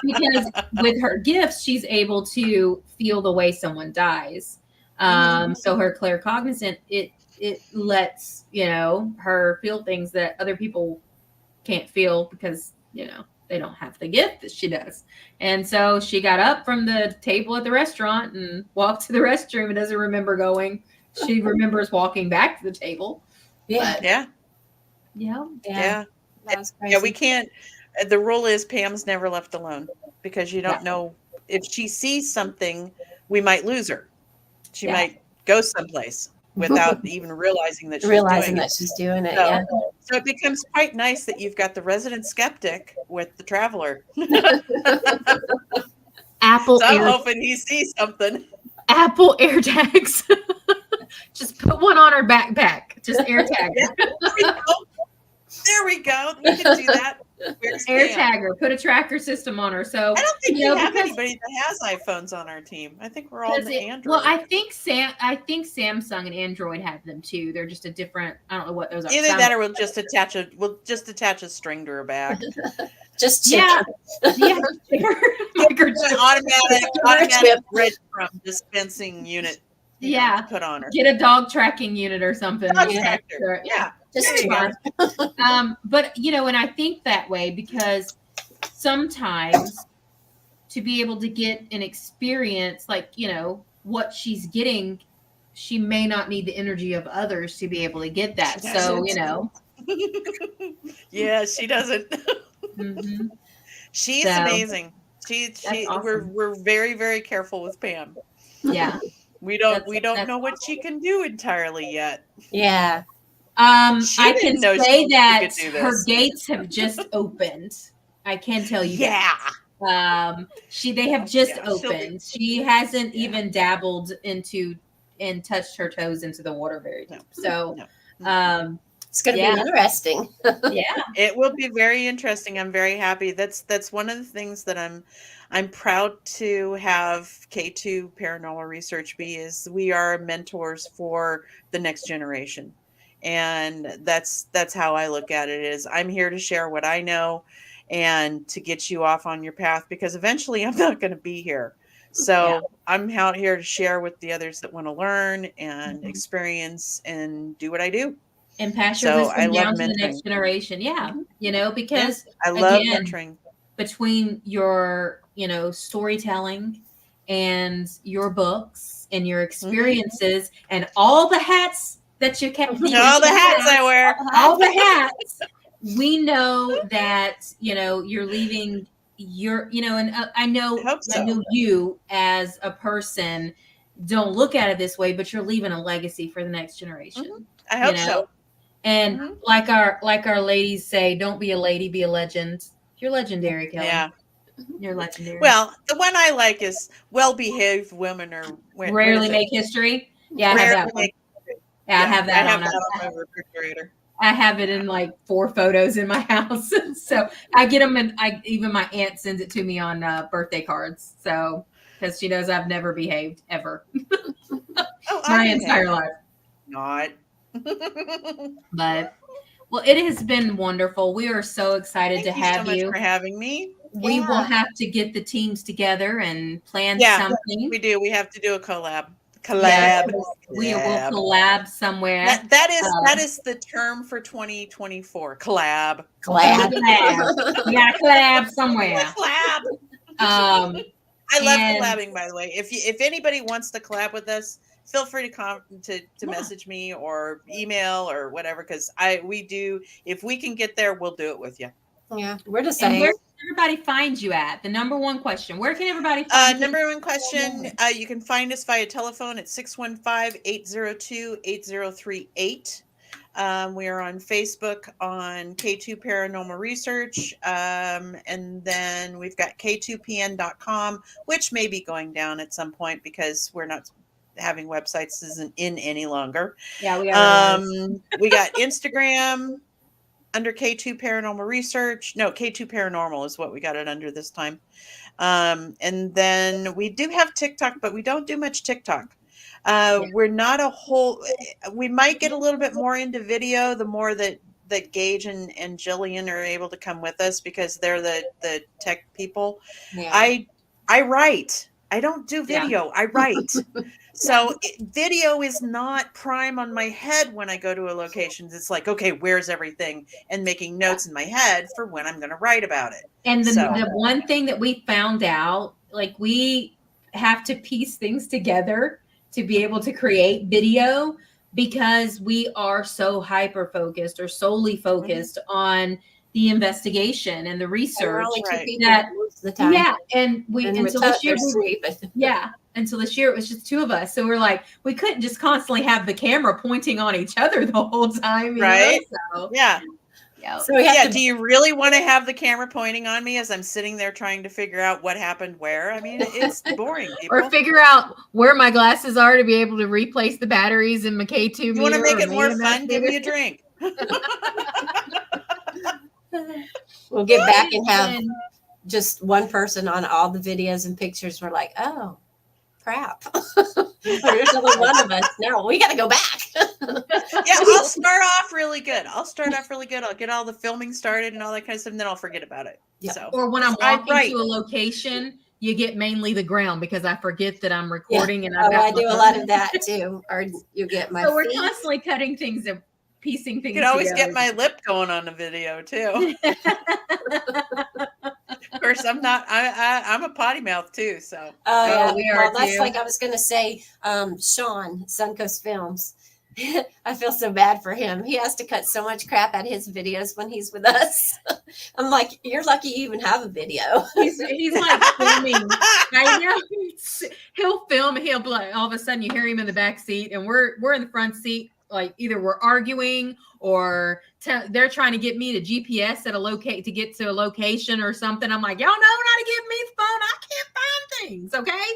S2: because with her gifts, she's able to feel the way someone dies. So her claircognizant, it lets, you know, her feel things that other people can't feel because, you know, they don't have the gift that she does. And so she got up from the table at the restaurant and walked to the restroom and doesn't remember going. She remembers walking back to the table.
S3: Yeah.
S2: But,
S4: Yeah.
S2: Yeah.
S3: That was crazy.
S4: Yeah, we can't. The rule is Pam's never left alone because you don't know if she sees something, we might lose her. She might go someplace without even realizing that she's doing it.
S3: Yeah.
S4: So it becomes quite nice that you've got the resident skeptic with the traveler.
S2: Apple.
S4: So I'm hoping he sees something.
S2: Apple AirTags. Just put one on her backpack. Just AirTag.
S4: There we go. We can do that.
S2: AirTag her. Put a tracker system on her. So
S4: I don't think we have anybody that has iPhones on our team. I think we're all the Android.
S2: Well, I think Samsung and Android have them too. They're just a different. I don't know what those are.
S4: Either that, or we'll just attach a string to her back.
S3: Just
S4: automatic breadcrumb dispensing unit. Put on her.
S2: Get a dog tracking unit or something.
S4: Dog tracker. Yeah.
S2: But you know, and I think that way because sometimes to be able to get an experience like, you know, what she's getting, she may not need the energy of others to be able to get that. So, you know.
S4: Yeah, she doesn't. She's amazing. Awesome. We're very, very careful with Pam.
S2: Yeah.
S4: We don't know what she can do entirely yet.
S3: Yeah.
S2: I can say that her gates have just opened. I can tell you that. They have just opened. She hasn't even dabbled into and touched her toes into the water very deep. So
S3: it's going to be interesting.
S4: It will be very interesting. I'm very happy. That's one of the things that I'm proud to have K2 Paranormal Research be is we are mentors for the next generation. And that's how I look at it is I'm here to share what I know and to get you off on your path because eventually I'm not going to be here. So I'm out here to share with the others that want to learn and experience and do what I do.
S2: And pass your wisdom down to the next generation. Yeah. You know, because
S4: I love mentoring.
S2: Between your, you know, storytelling and your books and your experiences and all the hats that you kept
S4: all the hats I wear.
S2: All the hats. We know that, you know, you're leaving your, you know, and I know you as a person don't look at it this way, but you're leaving a legacy for the next generation.
S4: I hope so.
S2: And like our ladies say, don't be a lady, be a legend. You're legendary, Kelly. Yeah. You're legendary.
S4: Well, the one I like is well-behaved women are
S2: rarely make history. Yeah, I have that one. I have that on my refrigerator. I have it in like 4 photos in my house. So I get them and even my aunt sends it to me on birthday cards. So, because she knows I've never behaved ever. My entire life.
S4: Not.
S2: But, well, it has been wonderful. We are so excited to have you.
S4: So much for having me.
S2: We will have to get the teams together and plan something.
S4: We do. We have to do a collab. Collab.
S2: We will
S4: Collab.
S2: collab somewhere.
S4: That is the term for 2024. Collab.
S3: Collab.
S2: We gotta collab somewhere.
S4: Collab. I love collabing, by the way. If anybody wants to collab with us, feel free to message me or email or whatever, because we do. If we can get there, we'll do it with you.
S3: Yeah, we're the
S2: And
S3: same.
S2: where can everybody find you at? The number one question. Where can everybody find you?
S4: Number one question, you can find us via telephone at 615-802-8038. We are on Facebook on K2 Paranormal Research. And then we've got k2pn.com, which may be going down at some point because we're not having websites isn't in any longer.
S2: Yeah, we got
S4: we got Instagram under K2 Paranormal Research. No, K2 Paranormal is what we got it under this time. And then we do have TikTok, but we don't do much TikTok. We're not we might get a little bit more into video the more that Gage and Jillian are able to come with us, because they're the tech people.
S3: Yeah.
S4: I write. I don't do video. I write. So video is not prime on my head when I go to a location. It's like, okay, where's everything? And making notes in my head for when I'm going to write about it.
S2: And the one thing that we found out, like, we have to piece things together to be able to create video, because we are so hyper focused or solely focused on the investigation and the research.
S3: Only two people
S2: that,
S3: most of the time.
S2: yeah, and until this year, until this year it was just two of us. So we're like, we couldn't just constantly have the camera pointing on each other the whole time,
S4: right?
S2: So,
S4: yeah.
S2: So
S4: do you really want to have the camera pointing on me as I'm sitting there trying to figure out what happened where? I mean, it's boring. People.
S2: Or figure out where my glasses are to be able to replace the batteries in my K2
S4: You want to make it more fun? Give me a drink.
S3: We'll get back and have just one person on all the videos and pictures. We're like, oh, crap. There's only one of us. No, we got to go back.
S4: I'll start off really good. I'll get all the filming started and all that kind of stuff, and then I'll forget about it.
S3: Yep.
S4: So,
S2: or when I'm walking to a location, you get mainly the ground because I forget that I'm recording. And
S3: I do a lot of that too. Or you get my.
S2: So we're constantly cutting things and piecing things.
S4: You can always
S2: together.
S4: get my lip going on the video too. Of course, I'm not. I'm a potty mouth too. So
S3: yeah,
S2: we are
S3: that's
S2: too.
S3: like I was going to say. Sean, Suncoast Films. I feel so bad for him. He has to cut so much crap out of his videos when he's with us. I'm like, you're lucky you even have a video.
S2: He's like filming. I know. He'll film. He'll be like, all of a sudden you hear him in the back seat, and we're in the front seat. Like either we're arguing or they're trying to get me to GPS at to get to a location or something. I'm like, y'all know how to give me the phone. I can't find things. Okay.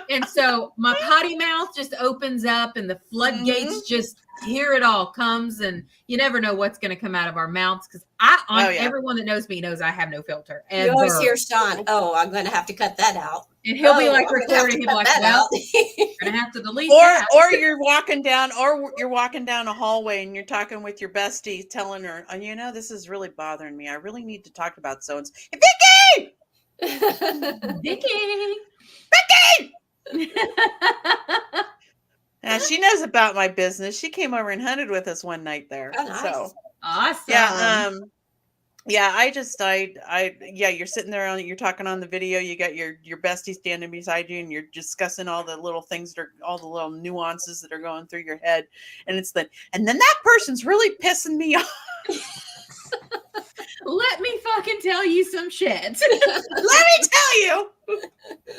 S2: And so my potty mouth just opens up and the floodgates just here it all comes, and you never know what's going to come out of our mouths. Cause everyone that knows me knows I have no filter. Ever.
S3: You always hear Sean, oh, I'm going to have to cut that out.
S2: And he'll be like recording. He'll be like, well, you're going to have to delete that.
S4: Or you're walking down a hallway and you're talking with your bestie, telling her, oh, you know, this is really bothering me. I really need to talk about so-and-so. Hey,
S2: Vicky!
S4: She knows about my business. She came over and hunted with us one night there.
S3: Oh, nice.
S4: So
S2: Awesome.
S4: You're sitting there you're talking on the video. You got your bestie standing beside you, and you're discussing all the little things all the little nuances that are going through your head. And and then that person's really pissing me off.
S2: Let me fucking tell you some shit.
S4: Let me tell you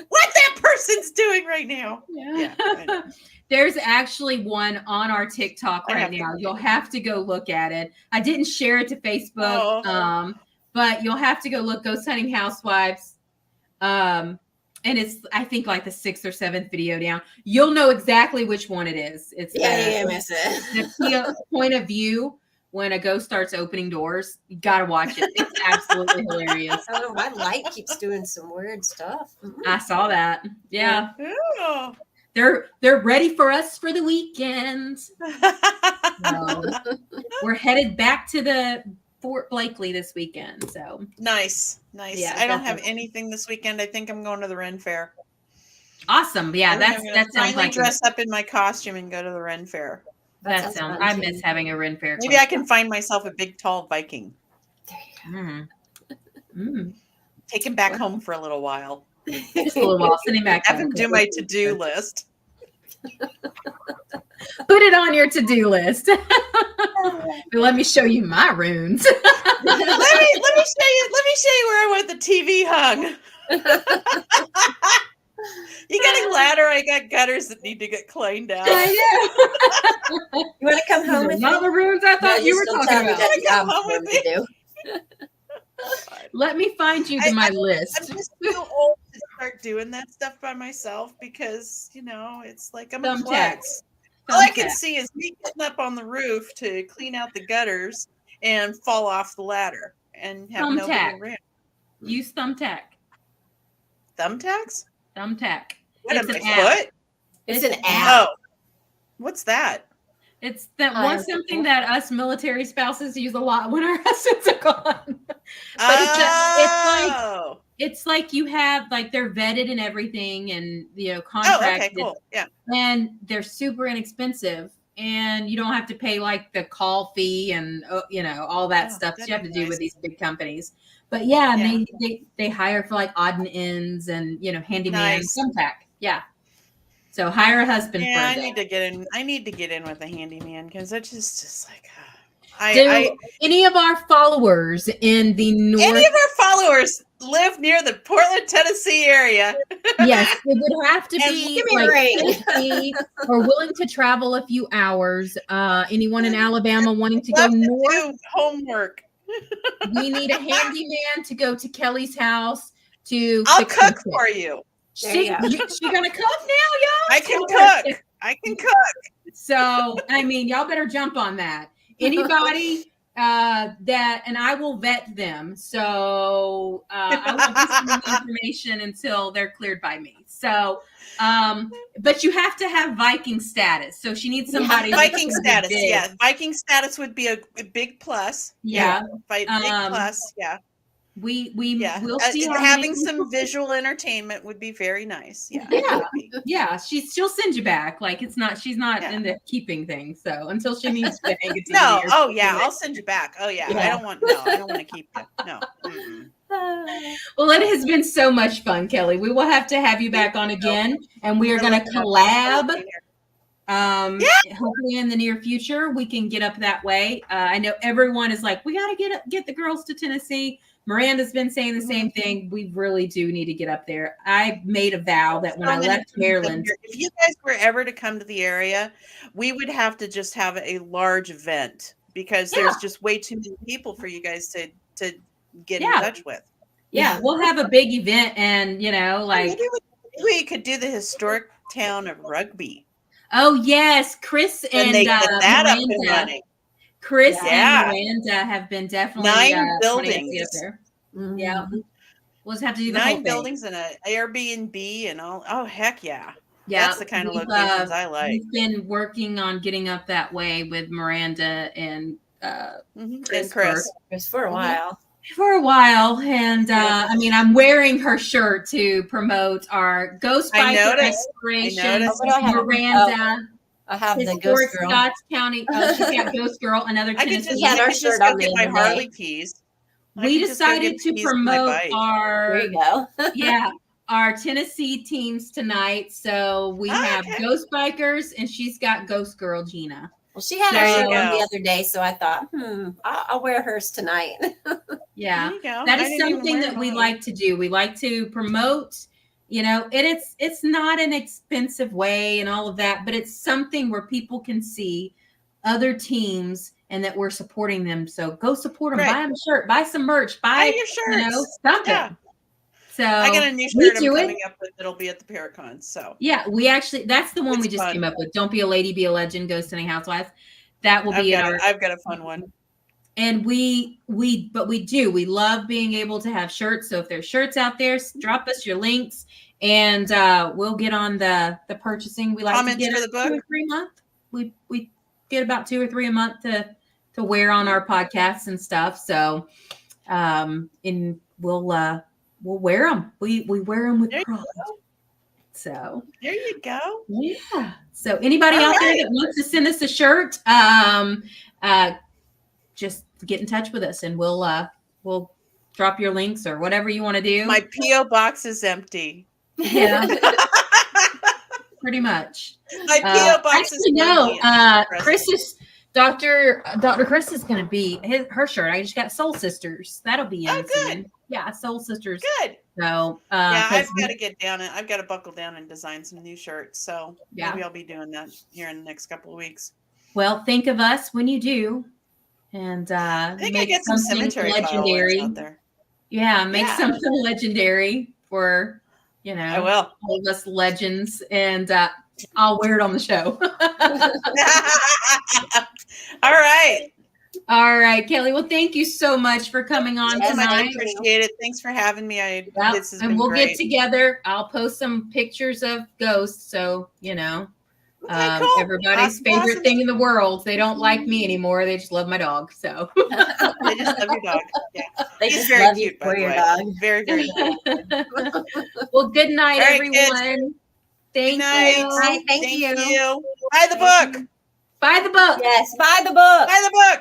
S4: what that person's doing right now.
S2: Yeah. There's actually one on our TikTok right now. You'll have to go look at it. I didn't share it to Facebook, but you'll have to go look Ghost Hunting Housewives. And it's, I think, like the 6th or 7th video down. You'll know exactly which one it is. It's
S3: miss it.
S2: The point of view when a ghost starts opening doors. You got to watch it. It's absolutely hilarious.
S3: I don't know. My light keeps doing some weird stuff.
S2: I saw that. Yeah.
S4: Yeah.
S2: They're ready for us for the weekend. So, we're headed back to the Fort Blakely this weekend. So
S4: nice.
S2: Yeah,
S4: I don't have anything this weekend. I think I'm going to the Ren Fair.
S2: Awesome. Yeah,
S4: I think I'm gonna
S2: that sounds
S4: finally
S2: like
S4: dress up in my costume and go to the Ren Fair.
S2: that sounds.
S3: fun,
S2: I
S3: too.
S2: miss having a Ren Fair.
S4: Maybe I can find myself a big, tall Viking.
S3: There you
S4: Take him back home for a little while.
S2: Just a little while. Send him back.
S4: Have
S2: home.
S4: him do my to-do list.
S2: Put it on your to-do list. Let me show you my runes.
S4: let me show you where I want the TV hung. You got a ladder, I got gutters that need to get cleaned out.
S3: You want to come home with
S2: Not
S3: me?
S2: the runes I thought you were
S3: still
S2: talking
S3: tell me
S2: about.
S3: that
S4: Come
S3: job
S4: home
S3: for
S4: with
S3: me to do.
S2: Let me find you my
S4: I'm
S2: list.
S4: just too old to start doing that stuff by myself because, it's like I'm a
S2: Thumbtacks.
S4: klutz. All I can see is me getting up on the roof to clean out the gutters and fall off the ladder and have nobody
S2: Thumbtack.
S4: around.
S2: Use Thumbtack.
S4: Thumbtacks?
S2: Thumbtack.
S4: What,
S2: It's
S4: on
S2: an
S4: my
S2: app.
S4: foot?
S3: It's an app.
S4: Oh, what's that?
S2: It's that one something that us military spouses use a lot when our husbands are gone. But it's like you have like they're vetted and everything, and contracted.
S4: Oh, okay, cool. Yeah.
S2: And they're super inexpensive, and you don't have to pay like the call fee and all that stuff that you have to do with these big companies. But yeah, and they hire for like odd and ends and handyman Thumbtack. Yeah. So hire a husband for
S4: I
S2: a day.
S4: need to get in with a handyman because it's just like
S2: any of our followers in the north,
S4: any of our followers live near the Portland, Tennessee area.
S2: Yes, it would have to be
S3: give me a ring.
S2: or willing to travel a few hours. Anyone in Alabama wanting to go north?
S4: Do homework.
S2: We need a handyman to go to Kelly's house to.
S4: I'll cook for you.
S2: She gonna cook now, y'all?
S4: I can cook. I can cook.
S2: So y'all better jump on that. Anybody that, and I will vet them. So I won't give some information until they're cleared by me. So, but you have to have Viking status. So she needs somebody.
S4: Viking status, yeah. Viking status would be a big plus.
S2: Yeah,
S4: big plus. Yeah.
S2: We'll see.
S4: Having some visual entertainment would be very nice.
S2: Yeah. She'll send you back. Like she's not in the keeping thing. So until she needs to hang it to
S4: no. Oh yeah, I'll send you back. Oh yeah. I don't want to keep you. No.
S2: Well, it has been so much fun, Kelly. We will have to have you back on again, and we are going to collab. Hopefully in the near future we can get up that way. I know everyone is like, we got to get the girls to Tennessee. Miranda's been saying the same thing. We really do need to get up there. I made a vow that when I left Maryland,
S4: if you guys were ever to come to the area, we would have to just have a large event because there's just way too many people for you guys to get in touch with.
S2: Yeah, we'll have a big event, and
S4: maybe we could do the historic town of Rugby.
S2: Oh yes, Chris and
S4: they get that
S2: Miranda.
S4: Up and running.
S2: Chris and Miranda have been definitely
S4: 9 buildings.
S2: Mm-hmm. Yeah, we'll just have to do the
S4: 9 buildings and an Airbnb and all. Oh heck yeah!
S2: Yeah,
S4: that's the kind of locations I like.
S2: We've been working on getting up that way with Miranda and
S4: Chris
S3: for a while.
S2: For a while, and I'm wearing her shirt to promote our Ghost Biker Exploration. Miranda.
S3: I have the Ghost Girl.
S2: Scotts County. She's got Ghost Girl, another Tennessee.
S3: We had our shirt on the
S4: my
S3: other
S4: Harley
S3: day.
S4: keys.
S2: We decided to promote our
S3: there you go.
S2: our Tennessee teams tonight. So we have Ghost Bikers, and she's got Ghost Girl Gina.
S3: Well, she had her shirt on the other day, so I thought, I'll wear hers tonight.
S2: Yeah, that is something that we like to do. We like to promote. It's not an expensive way and all of that, but it's something where people can see other teams and that we're supporting them. So go support them. Buy them a shirt. Buy some merch. Buy
S4: your shirts.
S2: Something. Yeah. So
S4: I got a new shirt I'm coming up with that'll be at the Paracon. So
S2: that's the one we just came up with. Don't be a lady, be a legend. Ghost Hunting Housewives. That will be
S4: I've got a fun one.
S2: And we love being able to have shirts. So if there's shirts out there, drop us your links and we'll get on the purchasing. We like
S4: comments
S2: to get
S4: for the book
S2: 2 or 3 a month. We get about 2 or 3 a month to wear on our podcasts and stuff. So and we'll wear them. We wear them with pride. So
S4: There you go.
S2: yeah. So anybody
S4: All
S2: out there
S4: right.
S2: that wants to send us a shirt, just get in touch with us and we'll drop your links or whatever you want to do.
S4: My P.O. box is empty.
S2: Yeah, pretty much.
S4: My P.O. box is
S2: Actually, no.
S4: empty.
S2: Chris is Dr. Chris is going to be her shirt. I just got Soul Sisters. That'll be in
S4: good.
S2: soon. Yeah, Soul Sisters.
S4: Good.
S2: So
S4: Yeah, I've
S2: 'cause
S4: got to get down and I've got to buckle down and design some new shirts. So
S2: Yeah.
S4: maybe I'll be doing that here in the next couple of weeks.
S2: well, think of us when you do, and
S4: I think I
S2: make
S4: get some
S2: something
S4: cemetery
S2: legendary.
S4: out there.
S2: Yeah, make
S4: Yeah.
S2: something legendary for
S4: I will.
S2: all of us legends, and I'll wear it on the show.
S4: All right.
S2: All right, Kelly. Well, thank you so much for coming on
S3: Yes,
S4: So much. I
S2: tonight.
S4: appreciate it. Thanks for having me.
S2: Yep,
S4: This has
S2: and
S4: been
S2: we'll
S4: great.
S2: get together. I'll post some pictures of ghosts, so
S4: Okay, cool.
S2: everybody's
S4: Awesome,
S2: favorite
S4: awesome.
S2: thing in the world. They don't like me anymore. They just love my dog. So
S4: They just love your dog. Yeah.
S3: They
S4: He's
S3: just
S4: very
S3: love
S4: cute,
S3: you
S4: by
S3: for
S4: the
S3: your
S4: way.
S3: dog.
S4: Very, very cute.
S2: well, good night,
S4: All right,
S2: everyone.
S4: kids.
S2: Thank
S4: Good night.
S2: you.
S3: Bye, thank you.
S4: Buy the book.
S2: Buy the book.
S3: Yes, buy the book.
S4: Buy the book.